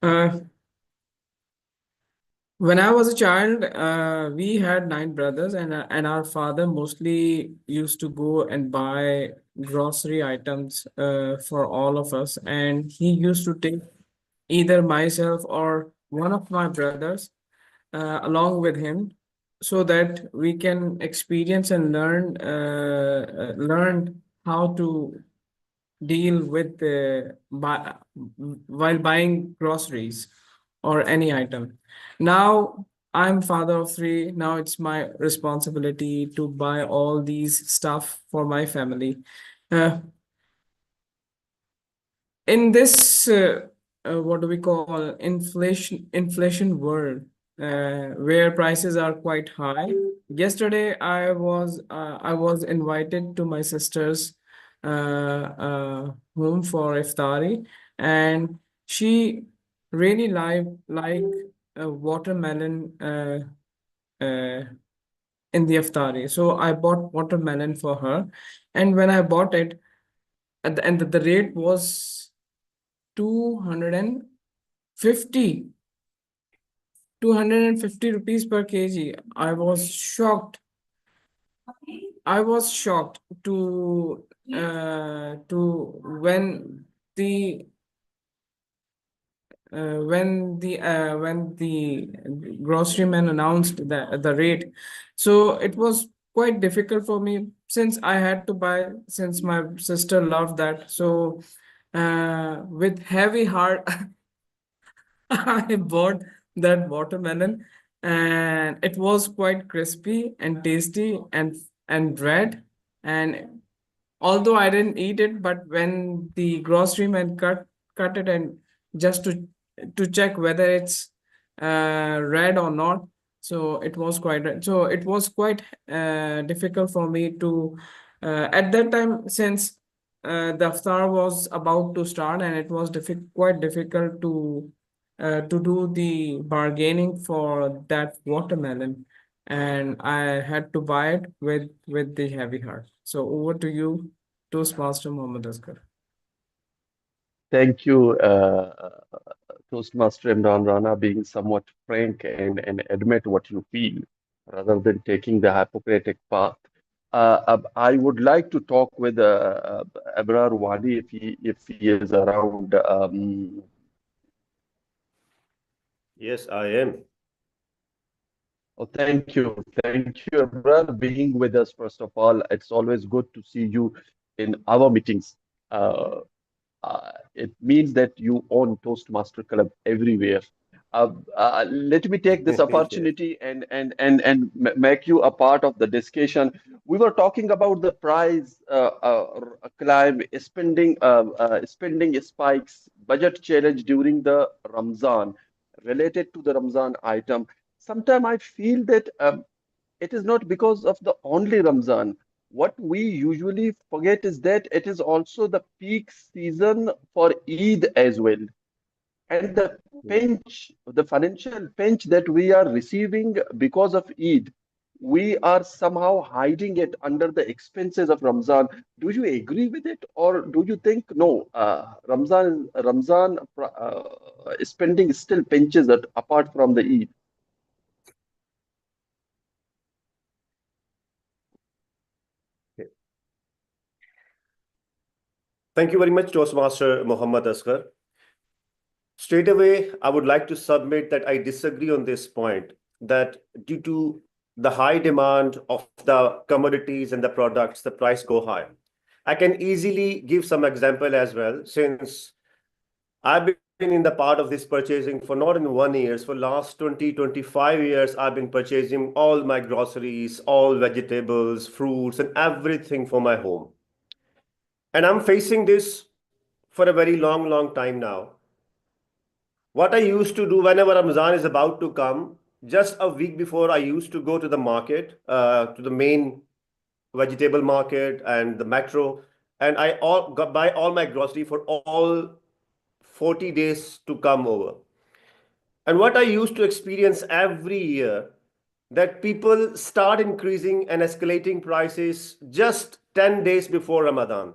J: Uh, when I was a child, we had 9 brothers, and our father mostly used to go and buy grocery items for all of us, and he used to take either myself or one of my brothers along with him so that we can experience and learn how to deal with while buying groceries or any item. Now I'm father of 3. Now it's my responsibility to buy all these stuff for my family. Uh, in this what do we call inflation world, where prices are quite high. Yesterday I was invited to my sister's home for iftari, and she really like a watermelon uh, in the iftari, so I bought watermelon for her. And when I bought it, at the end, the rate was 250 250 rupees per kg. I was shocked to the when the grocery man announced the rate. So it was quite difficult for me, since I had to buy, since my sister loved that. So with heavy heart I bought that watermelon, and it was quite crispy and tasty and red. And although I didn't eat it, but when the grocery man cut it, and just to check whether it's red or not, so it was quite red. So it was quite difficult for me to at that time, since the iftar was about to start, and it was quite difficult to do the bargaining for that watermelon, and I had to buy it with the heavy heart. So over to you, Toastmaster Mohammed Asghar.
D: Thank you, Toastmaster Imran Rana, being somewhat frank and admit what you feel rather than taking the Hippocratic path. I would like to talk with Abrar Wadi if he is around.
K: Yes, I am.
D: Oh, thank you, Abrar, being with us. First of all, it's always good to see you in our meetings. Uh, it means that you own Toastmaster Club everywhere. Let me take this
K: Yes.
D: opportunity and make you a part of the discussion. We were talking about the price climb, spending spikes, budget challenge during the Ramzan, related to the Ramzan item. Sometimes I feel that it is not because of the only Ramzan. What we usually forget is that it is also the peak season for Eid as well. And the pinch, the financial pinch that we are receiving because of Eid, we are somehow hiding it under the expenses of Ramzan. Do you agree with it, or do you think no? Ramzan spending still pinches it apart from the Eid.
K: Thank you very much, Toastmaster Muhammad Asghar. Straight away, I would like to submit that I disagree on this point, that due to the high demand of the commodities and the products, the price go high. I can easily give some example as well, since I've been in the part of this purchasing for not in 1 year, for last 25 years, I've been purchasing all my groceries, all vegetables, fruits, and everything for my home. And I'm facing this for a very long time now. What I used to do whenever Ramadan is about to come, just a week before, I used to go to the market, to the main vegetable market and the metro, and buy all my grocery for all 40 days to come over. And what I used to experience every year, that people start increasing and escalating prices just 10 days before Ramadan.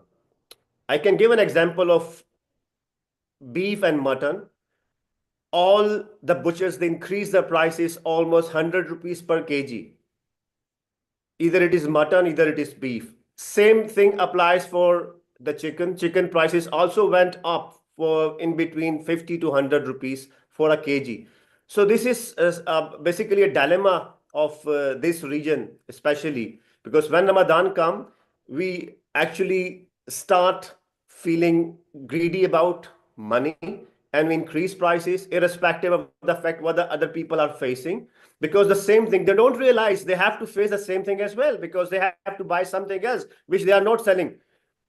K: I can give an example of beef and mutton. All the butchers, they increase the prices almost 100 rupees per kg. Either it is mutton, either it is beef. Same thing applies for the chicken. Chicken prices also went up for in between 50 to 100 rupees for a kg. So this is basically a dilemma of this region, especially because when Ramadan come, we actually start feeling greedy about money, and we increase prices irrespective of the fact what the other people are facing, because the same thing, they don't realize they have to face the same thing as well, because they have to buy something else which they are not selling.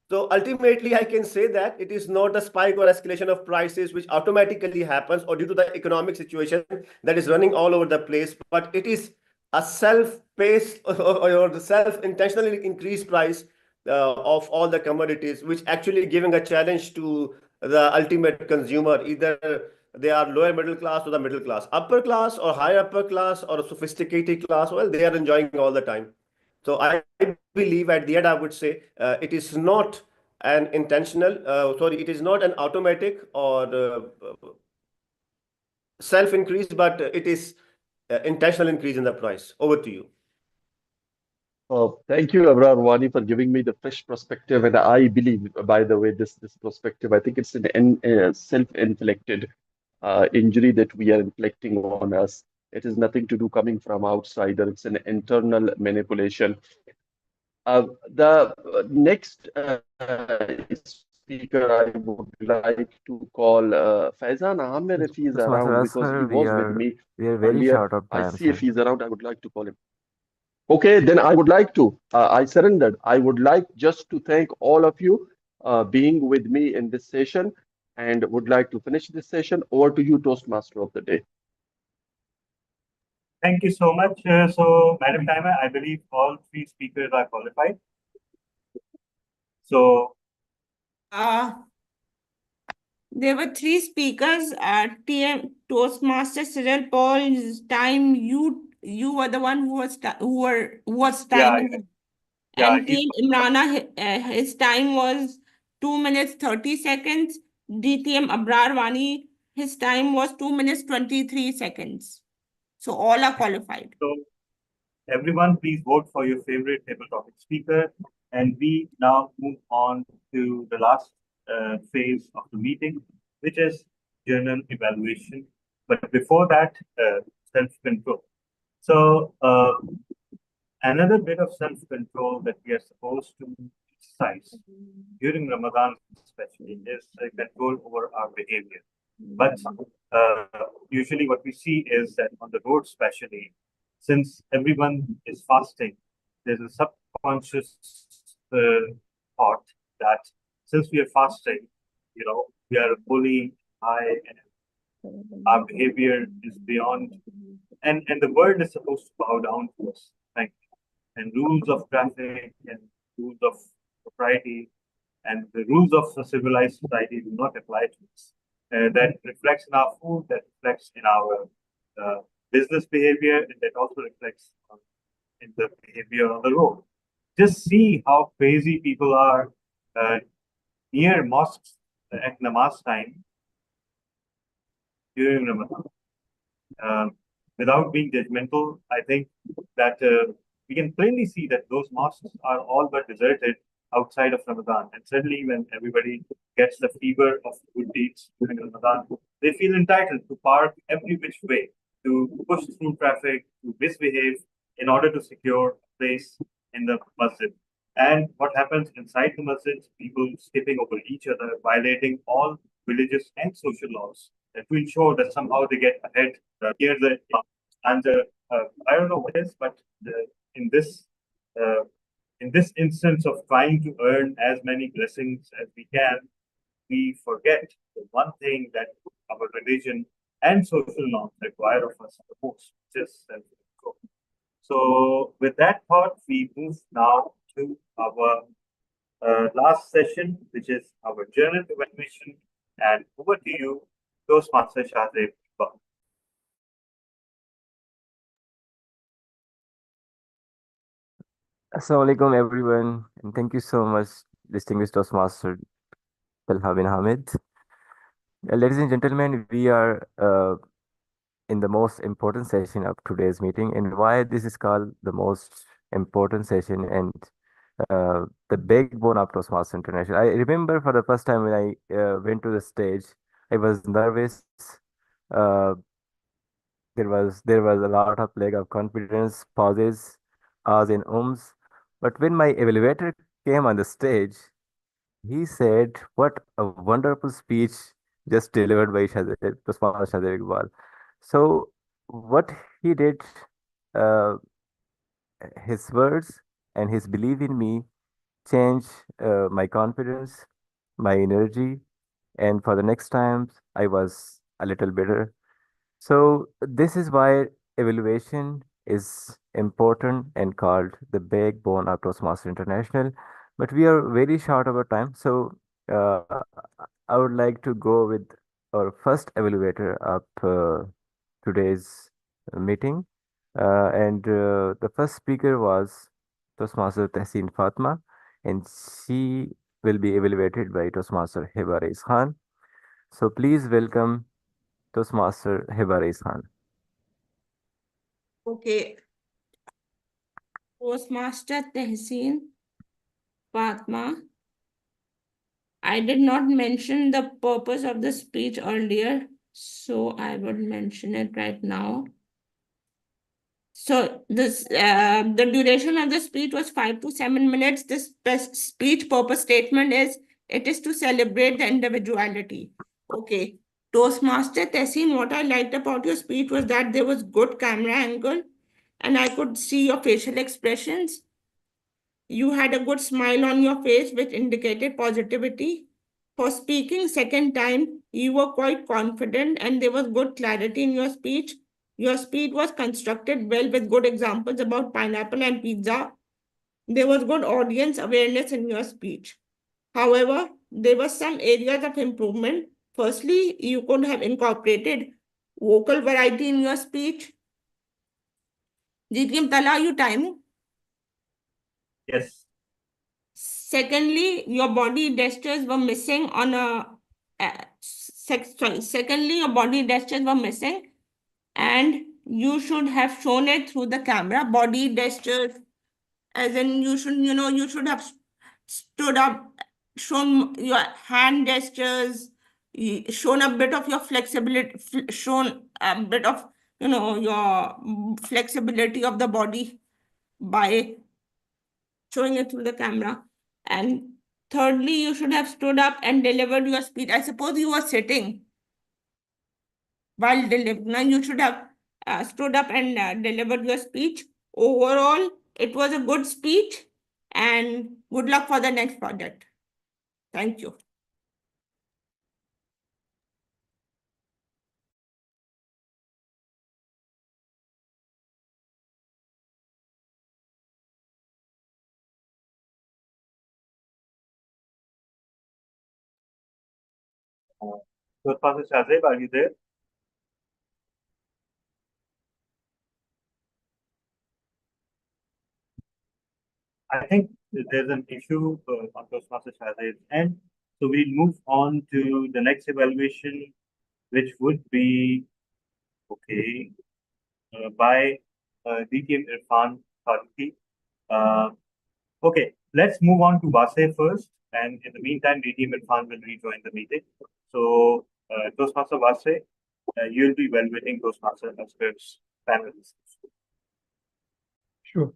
K: So ultimately, I can say that it is not a spike or escalation of prices which automatically happens or due to the economic situation that is running all over the place, but it is a self-paced or the self-intentionally increased price of all the commodities, which actually giving a challenge to the ultimate consumer. Either they are lower middle class or the middle class, upper class or higher upper class or a sophisticated class. Well, they are enjoying all the time. So I believe at the end, I would say it is not an intentional, it is not an automatic or self-increase, but it is intentional increase in the price. Over to you.
D: Thank you, Abrar Wani, for giving me the fresh perspective. And I believe, by the way, this perspective, I think it's an self-inflicted injury that we are inflicting on us. It is nothing to do coming from outsider. It's an internal manipulation. The next speaker I would like to call Faizan Ahmed, if he is
I: Toastmaster
D: around, because he
I: Asghar,
D: was with me
I: we are very
D: earlier.
I: short of
D: I
I: time,
D: see if
I: sir.
D: he's around, I would like to call him. Okay, then I would like to. I surrendered. I would like just to thank all of you being with me in this session, and would like to finish this session. Over to you, Toastmaster of the day.
A: Thank you so much. So, Madam Timer, I believe all three speakers are qualified. So,
C: there were three speakers. TM Toastmaster Cyril Paul's time. You were the one who was
A: yeah,
C: timing.
A: yeah,
C: And TM Imrana, his time was 2 minutes 30 seconds. DTM Abrar Wani, his time was 2 minutes 23 seconds. So all are qualified.
A: So, everyone, please vote for your favorite table topic speaker. And we now move on to the last phase of the meeting, which is journal evaluation. But before that, self-control. So, another bit of self-control that we are supposed to exercise during Ramadan, especially, is control over our behavior. But usually, what we see is that on the road, especially, since everyone is fasting, there's a subconscious thought that since we are fasting, we are fully high and our behavior is beyond, and the world is supposed to bow down to us. Right? And rules of traffic and rules of propriety and the rules of a civilized society do not apply to us. That reflects in our food, that reflects in our business behavior, and that also reflects in the behavior on the road. Just see how crazy people are near mosques at namaz time during Ramadan. Without being judgmental, I think that we can plainly see that those mosques are all but deserted outside of Ramadan. And suddenly, when everybody gets the fever of good deeds during Ramadan, they feel entitled to park every which way, to push through traffic, to misbehave in order to secure a place in the masjid. And what happens inside the masjid? People skipping over each other, violating all religious and social laws to ensure that somehow they get ahead near the and I don't know what it is, but in this uh, in this instance of trying to earn as many blessings as we can, we forget the one thing that our religion and social norms require of us the most, which is self-control. So, with that thought, we move now to our last session, which is our journal evaluation. And over to you, Toastmaster Shahdev.
L: Assalamualaikum everyone, and thank you so much, distinguished Toastmaster Talha bin Hamid. Ladies and gentlemen, we are in the most important session of today's meeting, and why this is called the most important session and the backbone of Toastmasters International. I remember for the first time when I went to the stage, I was nervous. Uh, there was a lot of lack of confidence, pauses, ahs and ums. But when my evaluator came on the stage, he said, "What a wonderful speech just delivered by Shahzad Iqbal." So, what he did, uh, his words and his belief in me changed my confidence, my energy, and for the next time, I was a little better. So this is why evaluation is important and called the backbone of Toastmaster International. But we are very short of our time, so uh, I would like to go with our first evaluator of today's meeting. The first speaker was Toastmaster Tehseen Fatma, and she will be evaluated by Toastmaster Hiba Reis Khan. So please welcome Toastmaster Hiba Reis Khan.
C: Okay. Toastmaster Tehseen Fatma. I did not mention the purpose of the speech earlier, so I would mention it right now. So the duration of the speech was 5 to 7 minutes. This speech purpose statement is, it is to celebrate the individuality. Okay. Toastmaster Tessin, what I liked about your speech was that there was good camera angle and I could see your facial expressions. You had a good smile on your face, which indicated positivity. For speaking second time, you were quite confident and there was good clarity in your speech. Your speech was constructed well with good examples about pineapple and pizza. There was good audience awareness in your speech. However, there were some areas of improvement. Firstly, you could have incorporated vocal variety in your speech. GTM Tala, you time?
A: Yes.
C: Secondly, your body gestures were missing on secondly, your body gestures were missing and you should have shown it through the camera. Body gestures, as in you should have stood up, shown your hand gestures, shown a bit of your flexibility, shown a bit of, your flexibility of the body by showing it through the camera. And thirdly, you should have stood up and delivered your speech. I suppose you were sitting while delivering. Now you should have stood up and delivered your speech. Overall, it was a good speech and good luck for the next project. Thank you.
A: Toastmaster Shahdev, are you there? I think there's an issue on Toastmaster Shahzad's end. So we'll move on to the next evaluation, which would be by DTM Irfan Farooqi. Okay, let's move on to Vase first, and in the meantime, DTM Irfan will rejoin the meeting. So, Toastmaster Vase, you'll be evaluating Toastmaster Askar's panelists.
B: Sure.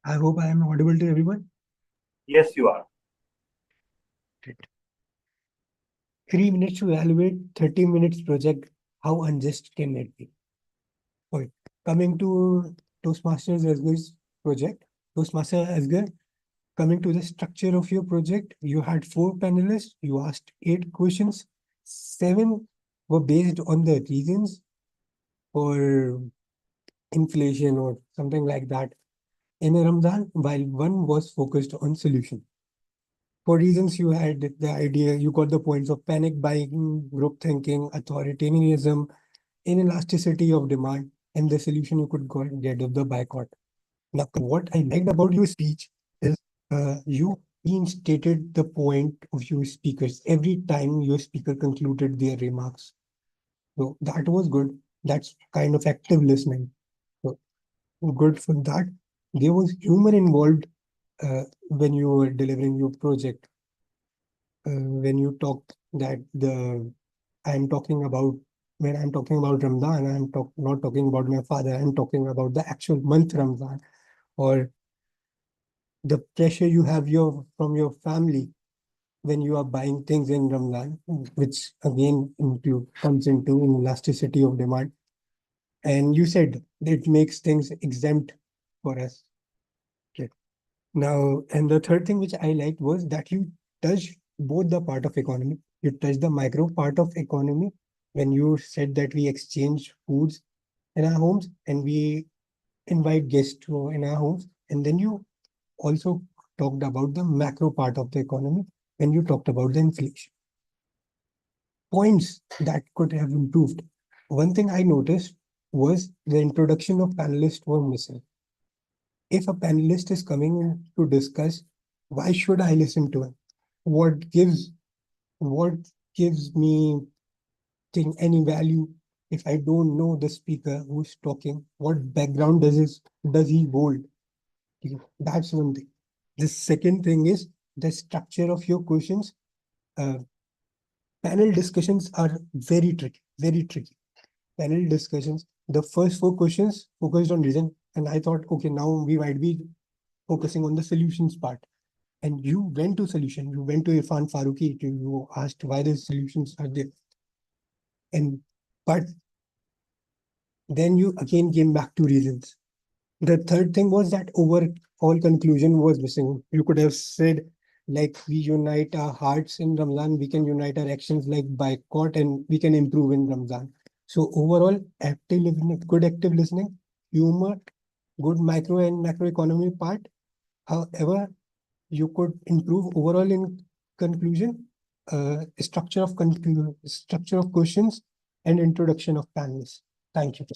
B: I hope I am audible to everyone.
A: Yes, you are.
B: Great. 3 minutes to evaluate 30 minutes project. How unjust can it be? Okay. Coming to Toastmasters Asgar's project. Toastmaster Asgar, coming to the structure of your project, you had 4 panelists. You asked 8 questions. 7 were based on the reasons for inflation or something like that in Ramadan, while 1 was focused on solution. For reasons you had the idea, you got the points of panic buying, group thinking, authoritarianism, inelasticity of demand, and the solution you could get of the boycott. Now, what I liked about your speech is you reinstated the point of your speakers every time your speaker concluded their remarks. So that was good. That's kind of active listening. So good for that. There was humor involved when you were delivering your project. When you talk that I'm talking about when I'm talking about Ramadan, not talking about my father. I'm talking about the actual month Ramadan, or the pressure you have from your family when you are buying things in Ramadan, which again comes into elasticity of demand. And you said it makes things exempt for us. Okay. Now, and the third thing which I liked was that you touched both the part of economy. You touched the micro part of economy when you said that we exchange foods in our homes and we invite guests to in our homes. And then you also talked about the macro part of the economy when you talked about the inflation. Points that could have improved. One thing I noticed was the introduction of panelists were missing. If a panelist is coming in to discuss, why should I listen to him? What gives what gives me any value if I don't know the speaker who's talking? What background does he hold? That's one thing. The second thing is the structure of your questions. Uh, Panel discussions are very tricky, very tricky. Panel discussions. The first 4 questions focused on reason, and I thought, okay, now we might be focusing on the solutions part. And you went to solution. You went to Irfan Faruqi. You asked why the solutions are there. And but then you again came back to reasons. The third thing was that overall conclusion was missing. You could have said, like, we unite our hearts in Ramadan, we can unite our actions like boycott, and we can improve in Ramadan. So overall, active listening, good active listening, humor, good micro and macroeconomy part. However, you could improve overall in conclusion, structure of questions, and introduction of panelists. Thank you.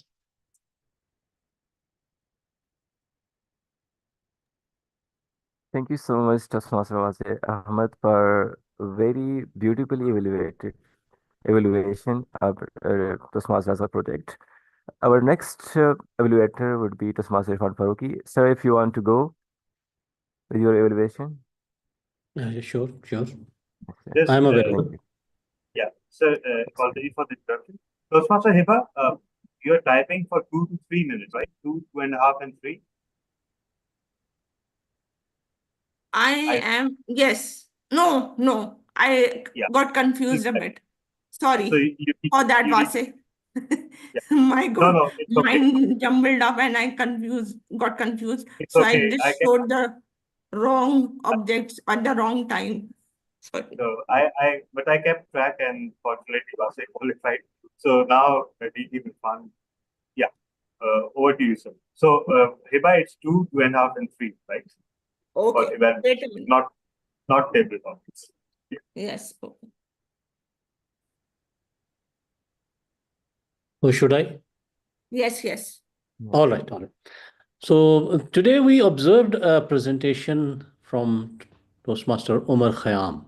L: Thank you so much, Toastmaster Wazir Ahmed, for very beautifully evaluation of Toastmasters project. Our next evaluator would be Toastmaster Irfan Faruqi. Sir, if you want to go with your evaluation.
E: Sure.
A: Just,
E: I'm
A: uh,
E: available.
A: Yeah, so apology for the interruption. Toastmaster Hiba, you're typing for 2 to 3 minutes, right? 2.5, and 3.
C: I am, yes. No. I
A: Yeah.
C: got confused a bit. Sorry
A: So you
C: for that,
A: need-
C: Vase.
A: Yeah.
C: My
A: No,
C: God,
A: it's okay.
C: mind jumbled up and I got confused.
A: It's
C: So
A: okay.
C: I just
A: I can.
C: showed the wrong objects at the wrong time. Sorry.
A: So but I kept track and fortunately Vase qualified. So now DT will fund. Yeah. Over to you, sir. So Hiba, it's 2, 2.5, and 3, right? For
C: Okay.
A: event,
C: Wait a minute.
A: not table topics. Yeah.
C: Yes. Okay.
E: Or should I?
C: Yes.
E: All right. So today we observed a presentation from Toastmaster Omar Khayyam.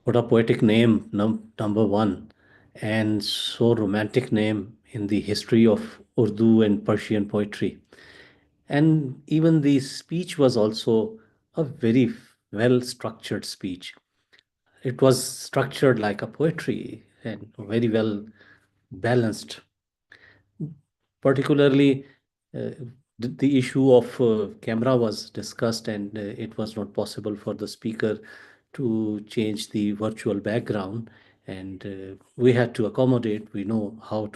E: What a poetic name, number one, and so romantic name in the history of Urdu and Persian poetry. And even the speech was also a very well structured speech. It was structured like a poetry and very well balanced. Particularly, the issue of camera was discussed, and it was not possible for the speaker to change the virtual background, and we had to accommodate. We know how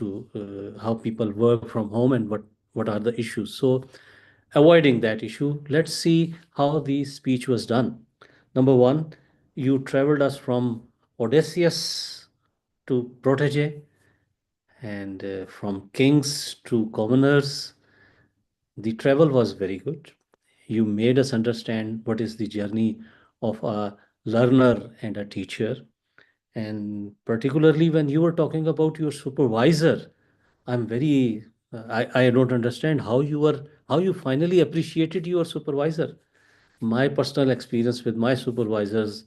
E: people work from home and what are the issues. So avoiding that issue, let's see how the speech was done. Number one, you traveled us from Odysseus to protege, and from kings to commoners. The travel was very good. You made us understand what is the journey of a learner and a teacher. And particularly when you were talking about your supervisor, I'm very, I don't understand how you finally appreciated your supervisor. My personal experience with my supervisors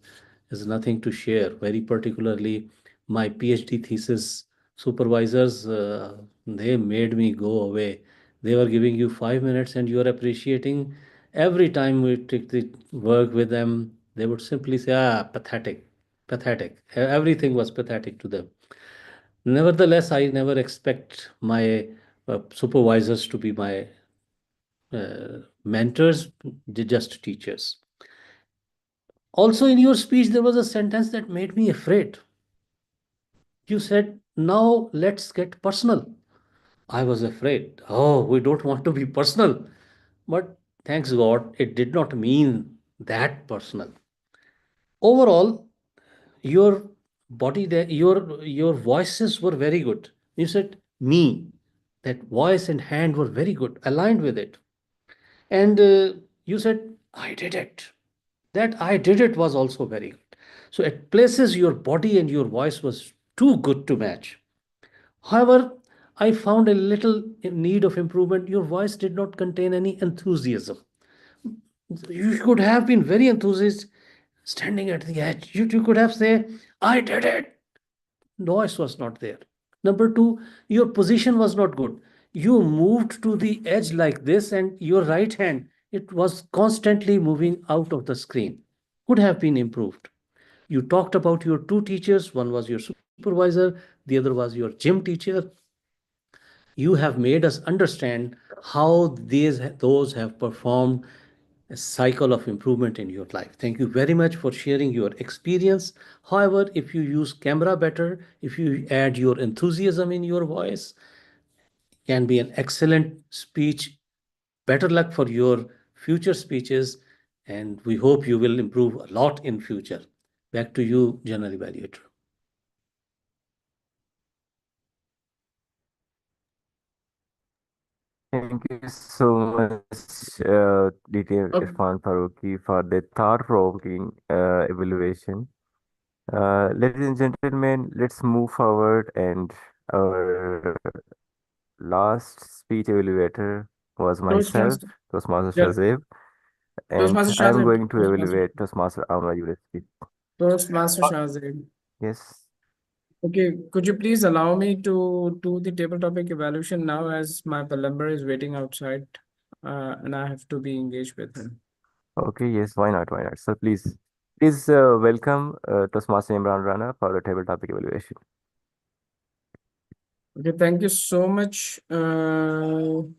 E: is nothing to share. Very particularly, my PhD thesis supervisors, they made me go away. They were giving you 5 minutes and you are appreciating. Every time we took the work with them, they would simply say, pathetic, pathetic. Everything was pathetic to them. Nevertheless, I never expect my supervisors to be my mentors, they're just teachers. Also, in your speech, there was a sentence that made me afraid. You said, now let's get personal. I was afraid. Oh, we don't want to be personal. But thanks God, it did not mean that personal. Overall, your body, your voices were very good. You said me. That voice and hand were very good, aligned with it. And you said, I did it. That I did it was also very good. So at places your body and your voice was too good to match. However, I found a little in need of improvement. Your voice did not contain any enthusiasm. You could have been very enthusiastic standing at the edge. You could have said, I did it. Voice was not there. Number two, your position was not good. You moved to the edge like this, and your right hand, it was constantly moving out of the screen. Could have been improved. You talked about your two teachers. One was your supervisor, the other was your gym teacher. You have made us understand how those have performed a cycle of improvement in your life. Thank you very much for sharing your experience. However, if you use camera better, if you add your enthusiasm in your voice, can be an excellent speech. Better luck for your future speeches, and we hope you will improve a lot in future. Back to you, General Evaluator.
L: Thank you so much, DTM
J: Okay.
L: Irfan Faruqi, for the thought-provoking evaluation. Ladies and gentlemen, let's move forward. And our last speech evaluator was myself,
J: Toastmaster.
L: Toastmaster
J: Yeah.
L: Shazib, and
J: Toastmaster
L: I'm
J: Shazib.
L: going to evaluate Toastmaster Amra University.
J: Toastmaster Shazib.
L: Yes.
J: Okay, could you please allow me to do the table topic evaluation now as my plumber is waiting outside and I have to be engaged with him.
L: Okay, yes, why not? Why not? So please welcome Toastmaster Imran Rana for the table topic evaluation.
J: Okay, thank you so much, General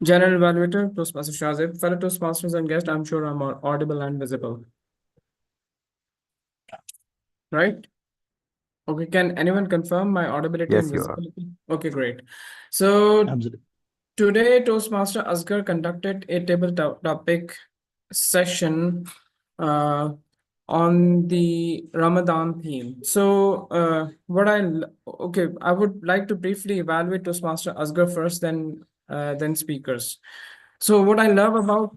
J: Evaluator, Toastmaster Shazib. Fellow Toastmasters and guests, I'm sure I'm audible and visible. Right? Okay, can anyone confirm my audibility and
L: Yes, you are.
J: visibility? Okay, great. So
H: Absolutely.
J: today, Toastmaster Asghar conducted a table topic session on the Ramadan theme. So, I would like to briefly evaluate Toastmaster Asghar first, then speakers. So, what I love about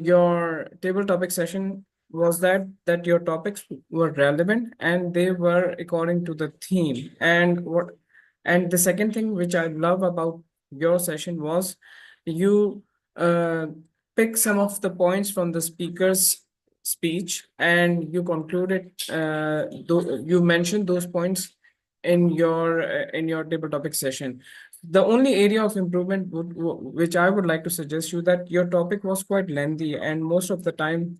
J: your table topic session was that your topics were relevant and they were according to the theme. And the second thing which I love about your session was you pick some of the points from the speaker's speech and you concluded you mentioned those points in your table topic session. the only area of improvement which I would like to suggest you, that your topic was quite lengthy and most of the time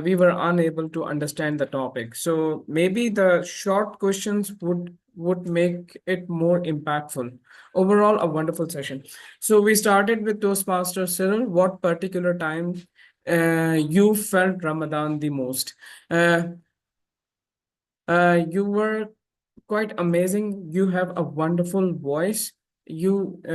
J: we were unable to understand the topic. So maybe the short questions would make it more impactful. Overall, a wonderful session. So we started with Toastmaster Cyril. What particular time you felt Ramadan the most? You were quite amazing. You have a wonderful voice. Your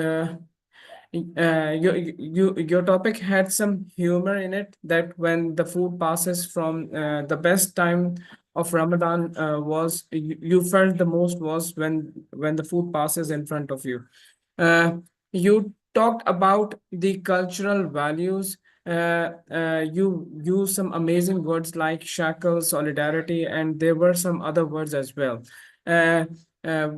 J: topic had some humor in it, that when the food passes from the best time of Ramadan was you felt the most was when the food passes in front of you. You talked about the cultural values. You used some amazing words like shackle, solidarity, and there were some other words as well. Uh,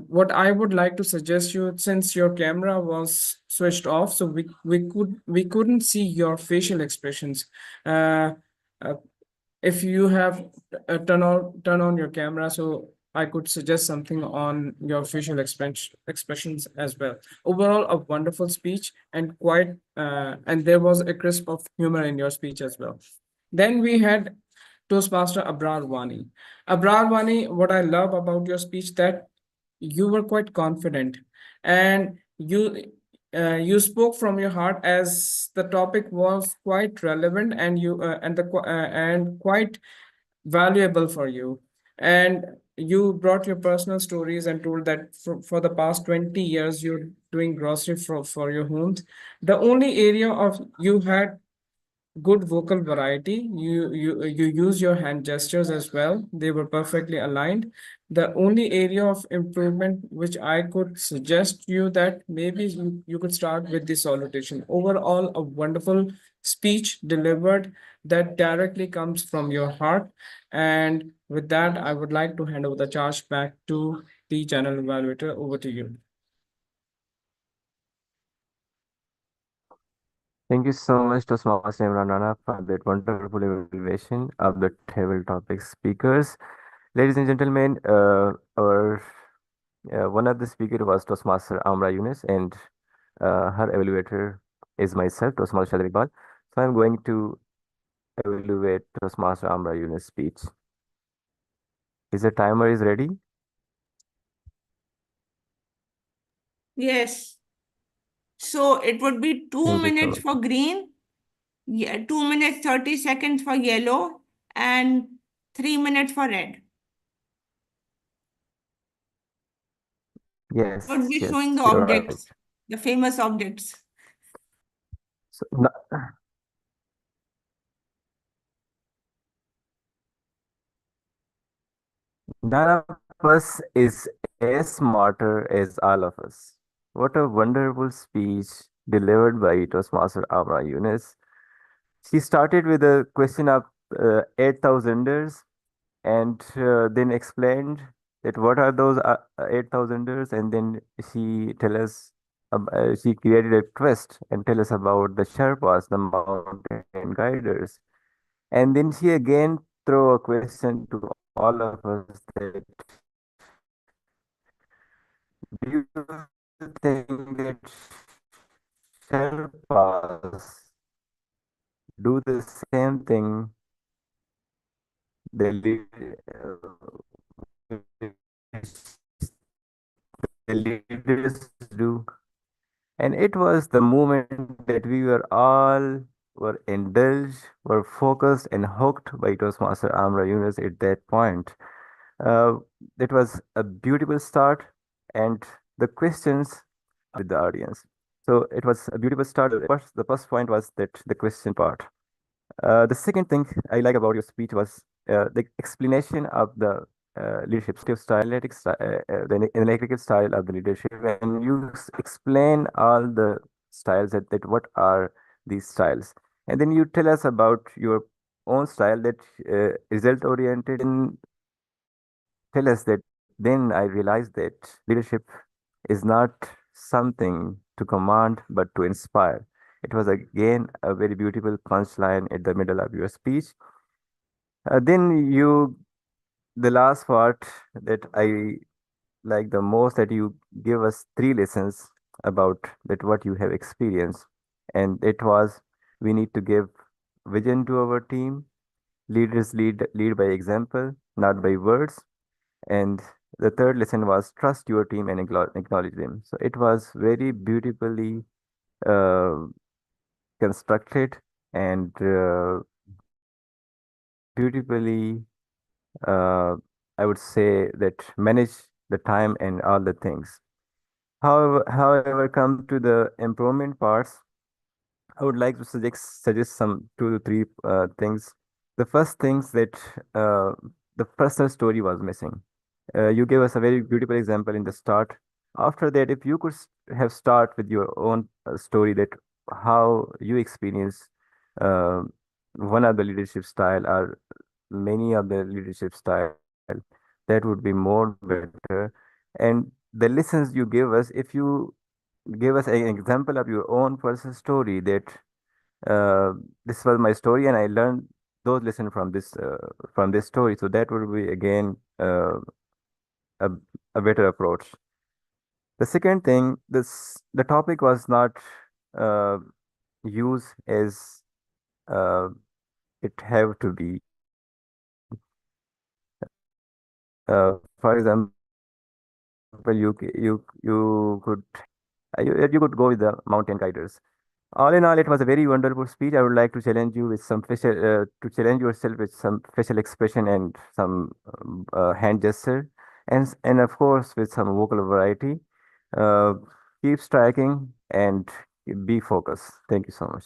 J: what I would like to suggest you, since your camera was switched off, so we couldn't see your facial expressions. Uh, uh, if you have turn on your camera, so I could suggest something on your facial expressions as well. Overall, a wonderful speech and quite and there was a crisp of humor in your speech as well. Then we had Toastmaster Abrar Wani. Abrar Wani, what I love about your speech, that you were quite confident and you spoke from your heart, as the topic was quite relevant and and quite valuable for you. And you brought your personal stories and told that for the past 20 years you're doing grocery for your homes. The only area of you had good vocal variety. You use your hand gestures as well. They were perfectly aligned. The only area of improvement which I could suggest you, that maybe you could start with the salutation. Overall, a wonderful speech delivered that directly comes from your heart. And with that, I would like to hand over the charge back to the channel evaluator. Over to you.
L: Thank you so much to Toastmaster Imran Rana for that wonderful evaluation of the table topic speakers. Ladies and gentlemen, our one of the speaker was Toastmaster Amra Yunus, and her evaluator is myself, Toastmaster Shadab Iqbal. So I'm going to evaluate Toastmaster Amra Yunus' speech. Is the timer is ready?
C: Yes. So it would be 2
L: Thank you so
C: minutes
L: much.
C: for green, 2 minutes 30 seconds for yellow, and 3 minutes for red.
L: Yes,
C: Would be
L: yes,
C: showing the
L: you're right.
C: objects, the famous objects.
L: So, none of us is as smarter as all of us. What a wonderful speech delivered by Toastmaster Amra Yunus. She started with a question of 8,000ers and then explained that what are those 8,000ers, and then she created a twist and tell us about the Sherpas, the mountain guiders. And then she again throw a question to all of us that do you think that Sherpas do the same thing the leaders do? And it was the moment that we were all were indulged, were focused and hooked by Toastmaster Amra Yunus at that point. Uh, it was a beautiful start, and the questions with the audience. So it was a beautiful start. The first point was that the question part. The second thing I like about your speech was the explanation of the leadership style, the analytical style of the leadership, and you explain all the styles that what are these styles, and then you tell us about your own style that result oriented, and tell us that then I realized that leadership is not something to command but to inspire. It was again a very beautiful punchline at the middle of your speech. The last part that I like the most, that you give us three lessons about that what you have experienced. And it was, we need to give vision to our team. Leaders lead by example, not by words. And the third lesson was trust your team and acknowledge them. So it was very beautifully uh, constructed and beautifully, I would say, that manage the time and all the things. However, come to the improvement parts, I would like to suggest some 2 to 3 things. The first things that the personal story was missing. You gave us a very beautiful example in the start. After that, if you could have start with your own story, that how you experience uh, one of the leadership style or many of the leadership style, that would be more better. And the lessons you give us, if you give us an example of your own personal story, that uh, this was my story and I learned those lessons from this story. So that would be again a, a better approach. The second thing, the topic was not uh, used as uh, it have to be. For example, you could you could go with the mountain guiders. All in all, it was a very wonderful speech. I would like to challenge you with some facial, to challenge yourself with some facial expression and some hand gesture, and of course with some vocal variety. Uh, Keep striking and be focused. Thank you so much.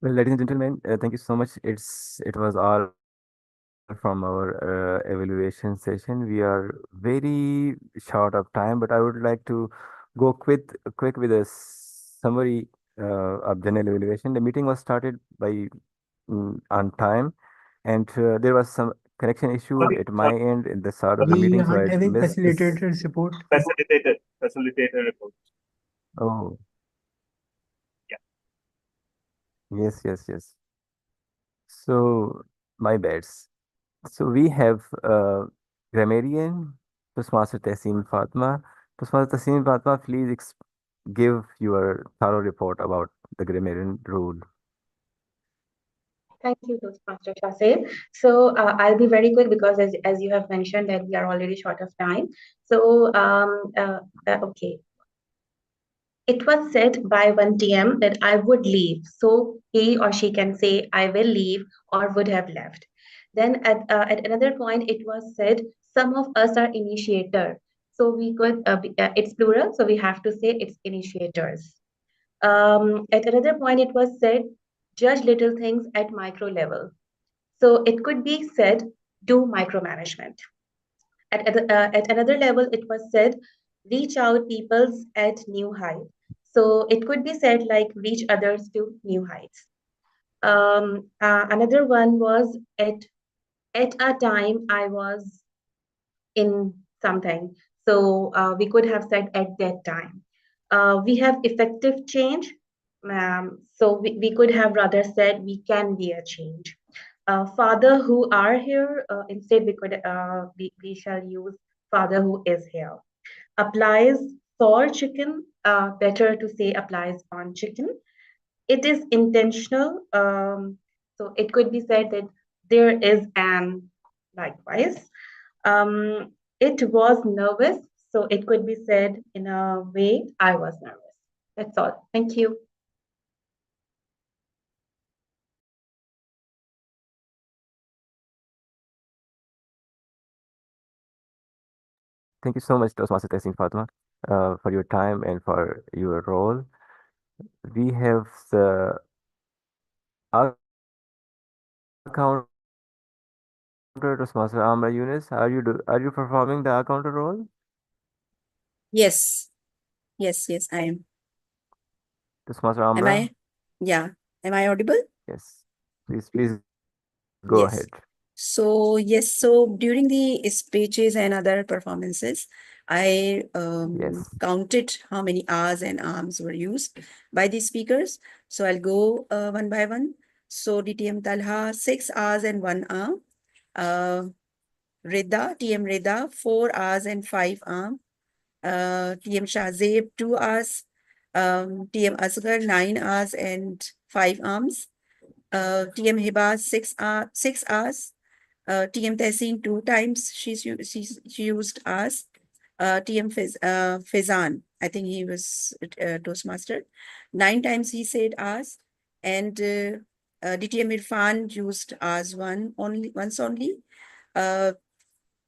L: Well, ladies and gentlemen, thank you so much. It was all from our evaluation session. We are very short of time, but I would like to go quick with a summary of general evaluation. The meeting was started by on time, and there was some connection issue
A: Sorry,
L: at my end in the start of the
B: We
L: meeting, so
B: aren't
L: I
B: having
L: missed this.
B: facilitator support.
A: Facilitator report.
L: Oh,
A: Yeah.
L: yes. So my bads. So we have grammarian Toastmaster Tassim Fatma. Toastmaster Tassim Fatma, please give your thorough report about the grammarian rule.
M: Thank you, Toastmaster Shasir. So I'll be very quick because as you have mentioned that we are already short of time. So okay. It was said by one TM that I would leave. So he or she can say I will leave or would have left. Then at another point it was said some of us are initiator. So we could it's plural, so we have to say it's initiators. At another point it was said judge little things at micro level. So it could be said, do micromanagement. At another level, it was said, reach out peoples at new heights. So it could be said like reach others to new heights. Another one was at a time I was in something. So we could have said at that time. We have effective change. So we could have rather said we can be a change. Father who are here, instead we shall use father who is here. Applies for chicken, better to say applies on chicken. It is intentional. So it could be said that there is an likewise. It was nervous, so it could be said in a way, I was nervous. That's all. Thank you.
L: Thank you so much, Toastmaster Tassim Fatma, for your time and for your role. We have the counter, Toastmaster Amra Yunus. Are you performing the counter role?
N: Yes, yes, I am.
L: Toastmaster
N: Am
L: Amra?
N: I? Yeah. Am I audible?
L: Yes. Please go
N: Yes.
L: ahead.
N: So, yes, so during the speeches and other performances, I
L: Yes.
N: counted how many R's and arms were used by the speakers. So I'll go one by one. So DTM Talha, 6 R's and 1 R. Rida, TM Rida, 4 hours and 5 arm. TM Shahzeb, 2 hours. TM Asghar, 9 hours and 5 arms. TM Hiba, 6 hours. TM Tehseen, 2 times she used hours. TM Fezan, I think he was Toastmaster. 9 times he said hours. And DTM Irfan used hours once only.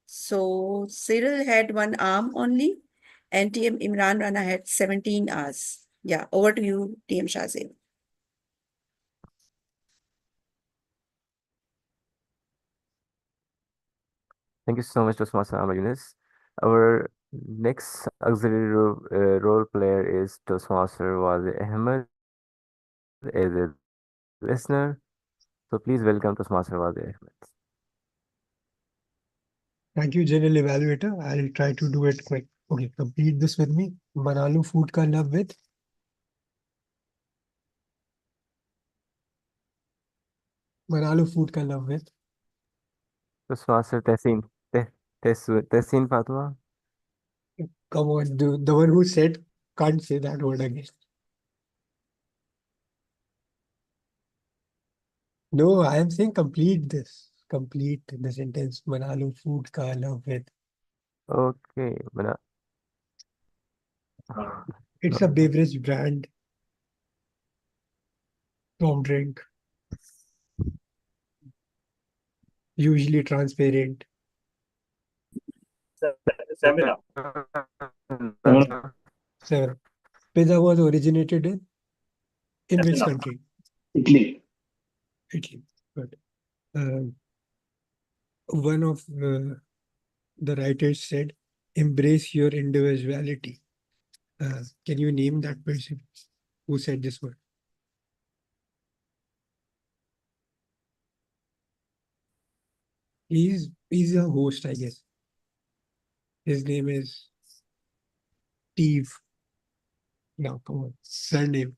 N: So Cyril had 1 arm only, and TM Imran Rana had 17 hours. Yeah, over to you, TM Shahzeb.
L: Thank you so much, Toastmaster Amar Yunus. Our next auxiliary role player is Toastmaster Wazi Ahmed as a listener. So please welcome Toastmaster Wazi Ahmed.
B: Thank you, General Evaluator. I'll try to do it quick. Okay, complete this with me. Manalu food ka love with. Manalu food ka love with.
L: Toastmaster Tessin Fatma.
B: Come on, the one who said can't say that word again. No, I am saying complete this. Complete the sentence. Manalu food ka love with.
L: Okay,
B: It's a beverage brand. Strong drink. Usually transparent.
A: Seminar.
B: 7. Pizza was originated in
A: That's
B: which
A: enough.
B: country?
G: Italy.
B: Italy. Good. One of the writers said, embrace your individuality. Can you name that person who said this word? He's a host, I guess. His name is Steve. Now, come on. Surname.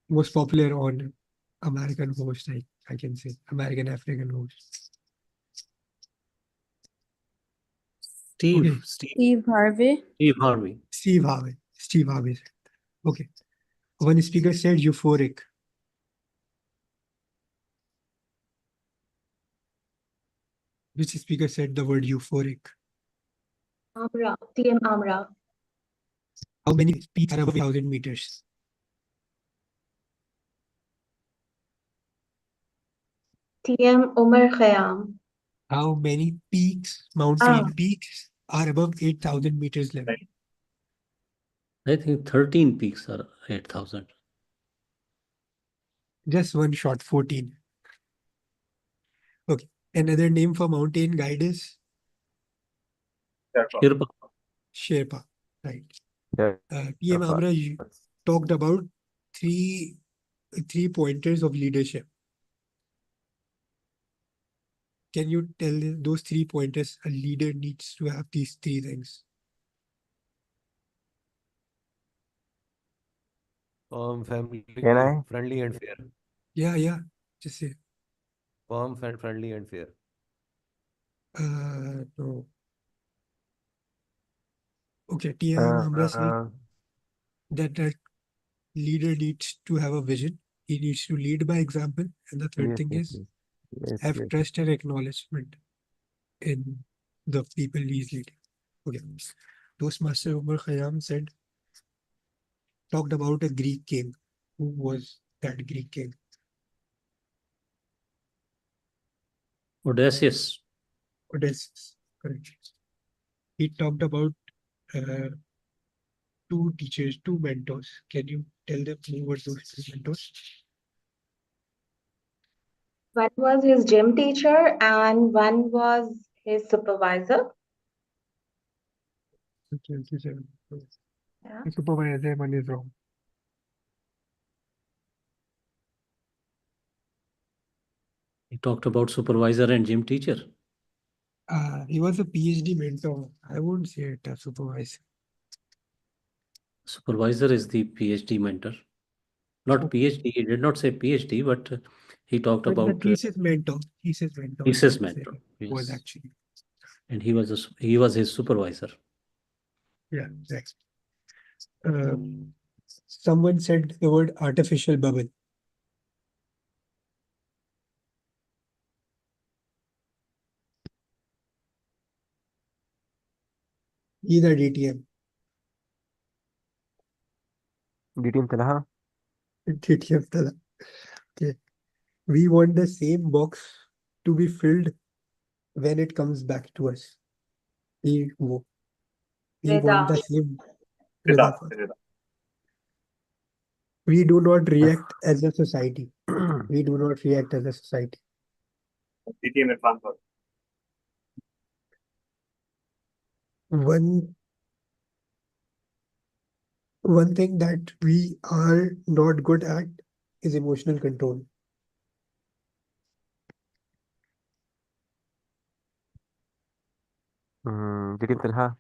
B: Most popular on American host, I can say. American African host.
E: Steve,
B: Okay.
F: Steve Harvey.
E: Steve Harvey.
B: Steve Harvey. Steve Harvey. Okay. One speaker said euphoric. Which speaker said the word euphoric?
M: Amra, TM Amra.
B: How many peaks are above 1,000 meters?
M: TM Umar Khayyam.
B: How many peaks, mountain peaks, are above 8,000 meters level?
E: I think 13 peaks are 8,000.
B: Just one shot, 14. Okay. Another name for mountain guide is
E: Sherpa.
B: Sherpa. Right.
L: Yeah,
B: PM Amra, you talked about three pointers of leadership. Can you tell those 3 pointers a leader needs to have these 3 things?
I: Family,
L: Can I?
I: friendly and fair.
B: Yeah. Just say.
I: Firm, friendly and fair.
B: No. Okay, TM Amra said that leader needs to have a vision. He needs to lead by example. And the third thing is have trust and acknowledgement in the people he's leading. Okay. Toastmaster Umar Khayyam talked about a Greek king. Who was that Greek king?
E: Odysseus.
B: Odysseus. Correct. He talked about 2 teachers, 2 mentors. Can you tell them who were those 2 mentors?
M: One was his gym teacher and one was his supervisor. Yeah.
B: The supervisor one is wrong.
E: He talked about supervisor and gym teacher.
B: He was a PhD mentor. I wouldn't say it a supervisor.
E: Supervisor is the PhD mentor. Not PhD, he did not say PhD, but he talked
B: But the
E: about
B: thesis mentor,
E: thesis
B: I would say,
E: mentor.
B: was
E: Yes.
B: actually.
E: And he was his supervisor.
B: Yeah, exactly. Someone said the word artificial bubble. Either DTM.
L: DTM Talaha?
B: DTM thala. Okay. We want the same box to be filled when it comes back to us. We, wo- we want the
M: Reda.
B: same.
A: Rida,
B: Rida first.
A: Rida.
B: We do not react as a society. We do not react as a society.
A: DTM Irfan first.
B: One thing that we are not good at is emotional control.
L: DTM Talha?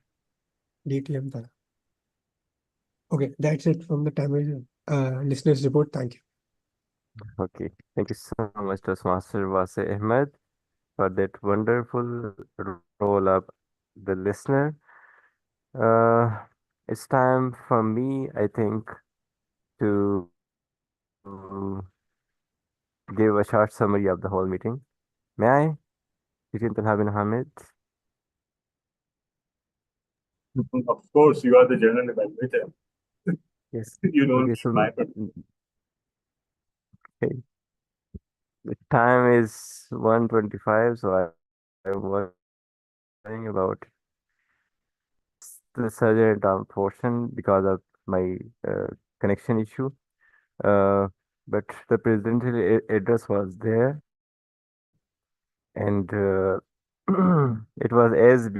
B: DTM thala. Okay, that's it from the Tamil listeners report. Thank you.
L: Okay. Thank you so much, Toastmaster Wase Ahmed, for that wonderful roll up the listener. It's time for me, I think, to give a short summary of the whole meeting. May I? DTM Talha bin Hamid?
A: Of course, you are the general evaluator.
L: Yes.
A: You don't
L: Okay,
A: need
L: so
A: my permission.
L: okay. The time is 1:25, so I'm worrying about the surgery down portion because of my connection issue. But the presidential address was there, and it was as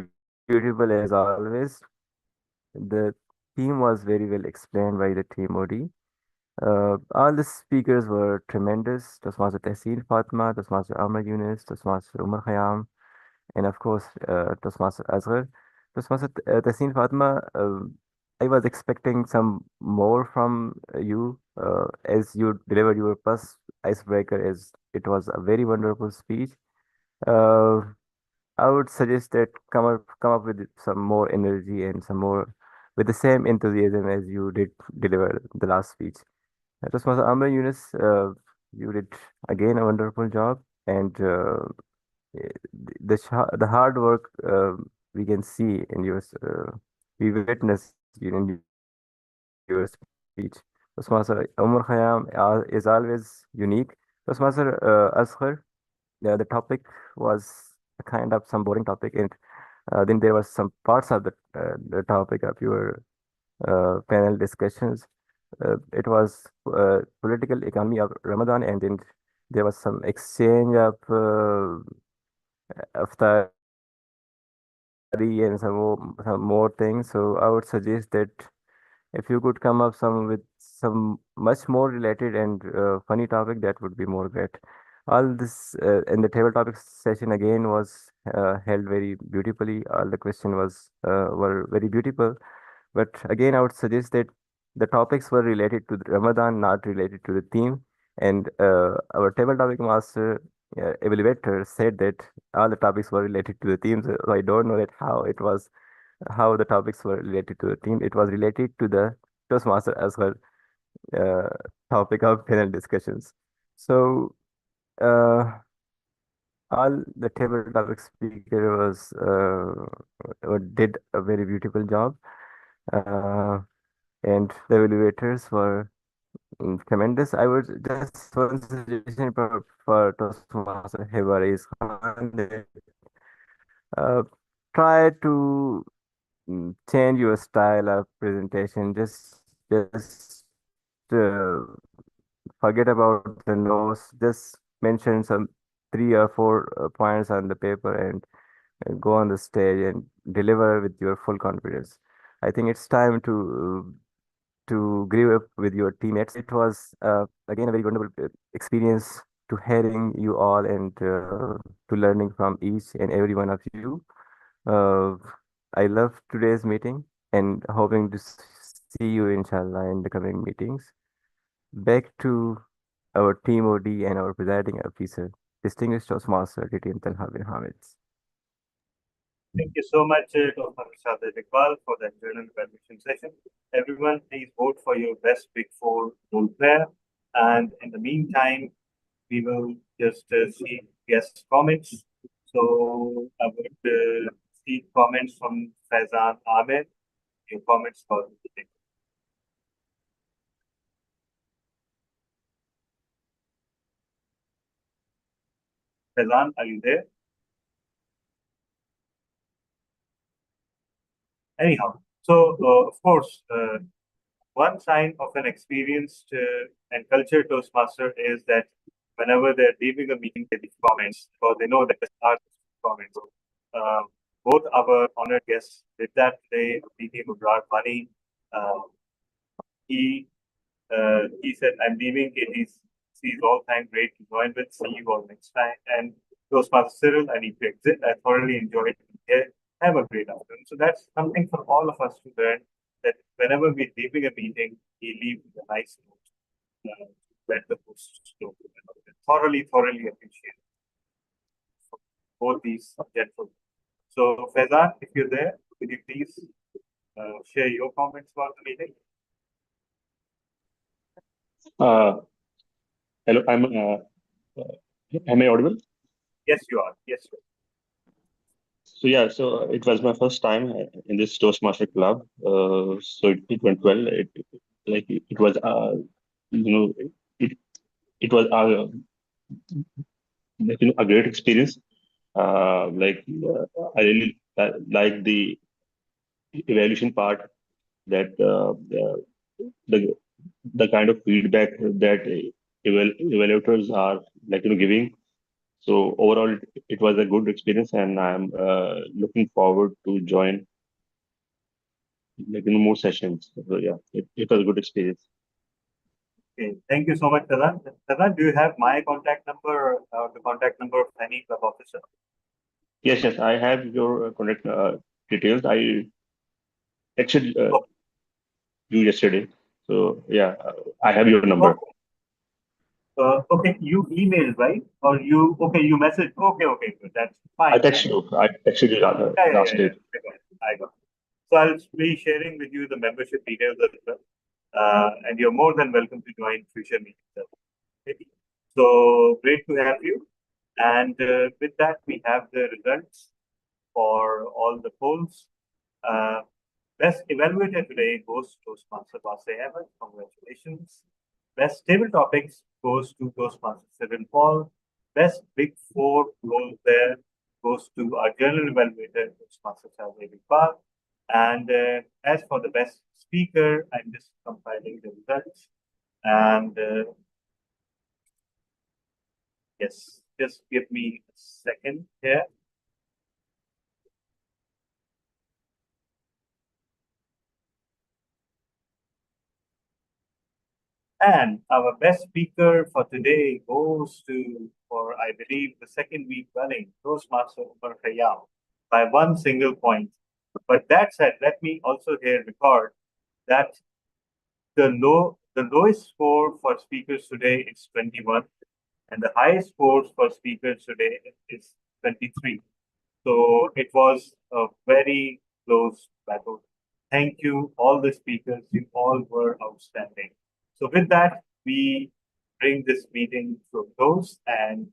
L: beautiful as always. The theme was very well explained by the team OD. All the speakers were tremendous. Toastmaster Tehseen Fatma, Toastmaster Amr Yunus, Toastmaster Umar Khayyam, and of course, Toastmaster Asghar. Toastmaster Tehseen Fatma, I was expecting some more from you as you delivered your first icebreaker, as it was a very wonderful speech. Uh, I would suggest that come up with some more energy and some more with the same enthusiasm as you did deliver the last speech. Toastmaster Amr Yunus, you did again a wonderful job, and the hard work we can see in your we witness in your speech. Toastmaster Umar Khayyam is always unique. Toastmaster Asghar, the topic was a kind of some boring topic, and then there was some parts of the topic of your panel discussions. It was political economy of Ramadan, and then there was some exchange of iftari and some more things. So I would suggest that if you could come up some with some much more related and funny topic, that would be more great. All this in the table topic session again was held very beautifully. All the question was were very beautiful. But again, I would suggest that the topics were related to the Ramadan, not related to the theme. And our table topic master evaluator said that all the topics were related to the theme. So I don't know that how the topics were related to the theme. It was related to the Toastmaster as well uh, topic of panel discussions. So all the table topic speaker was did a very beautiful job. Uh, and the evaluators were tremendous. I would just one suggestion for Toastmaster Hibar is Khan that, uh, try to change your style of presentation. Just uh, forget about the notes. Just mention some 3 or 4 points on the paper and go on the stage and deliver with your full confidence. I think it's time to grow up with your teammates. It was again a very wonderful experience to hearing you all and to learning from each and every one of you. Uh, I love today's meeting and hoping to See you, inshallah, in the coming meetings. Back to our team OD and our presiding officer, distinguished Toastmaster DTM Talha bin Hamid.
A: Thank you so much, Dr. Shahid Iqbal, for that journal evaluation session. Everyone, please vote for your best Big Four role player. And in the meantime, we will just see guest comments. So I would see comments from Faizan Ahmed. Your comments for the meeting. Faizan, are you there? Anyhow, so of course, one sign of an experienced and cultured Toastmaster is that whenever they're leaving a meeting, they leave comments because they know that there are comments. So, both our honored guests did that today. DT Mubrar Pani, he said, "I'm leaving. He's all time great to join with. See you all next time." And Toastmaster Cyril, I need to exit. I thoroughly enjoyed it. Have a great afternoon. So that's something for all of us to learn, that whenever we're leaving a meeting, we leave with a nice note. Let the host know. Thoroughly appreciate both these gentlemen. So Faizan, if you're there, could you please share your comments about the meeting?
G: Hello, am I audible?
A: Yes, you are. Yes, you are.
G: So yeah, so it was my first time in this Toastmaster club. So it went well. It was it was a great experience. I really like the evaluation part, that the the kind of feedback that evaluators are giving. So overall, it was a good experience, and I'm looking forward to join more sessions. So yeah, it was a good experience.
A: Okay, thank you so much, Faizan. Faizan, do you have my contact number or the contact number of any club officer?
G: Yes, I have your contact details. I texted you yesterday. So yeah, I have your number.
A: Okay, you emailed, right? Or you messaged. Okay, good. That's fine.
G: I texted you last day.
A: I got it. So I'll be sharing with you the membership details as well. And you're more than welcome to join future meetings. Okay. So great to have you. And with that, we have the results for all the polls. Best evaluator today goes to Toastmaster Vase Ahmed. Congratulations. Best table topics goes to Toastmaster Cyril Paul. Best Big Four role there goes to our general evaluator, Toastmaster Shahid Iqbal. And as for the best speaker, I'm just compiling the results. And yes, just give me a second here. And our best speaker for today goes to, for I believe, the second week running, Toastmaster Umar Khayyam by one single point. But that said, let me also here record that the lowest score for speakers today is 21, and the highest scores for speakers today is 23. So it was a very close battle. Thank you, all the speakers. You all were outstanding. So with that, we bring this meeting to a close, and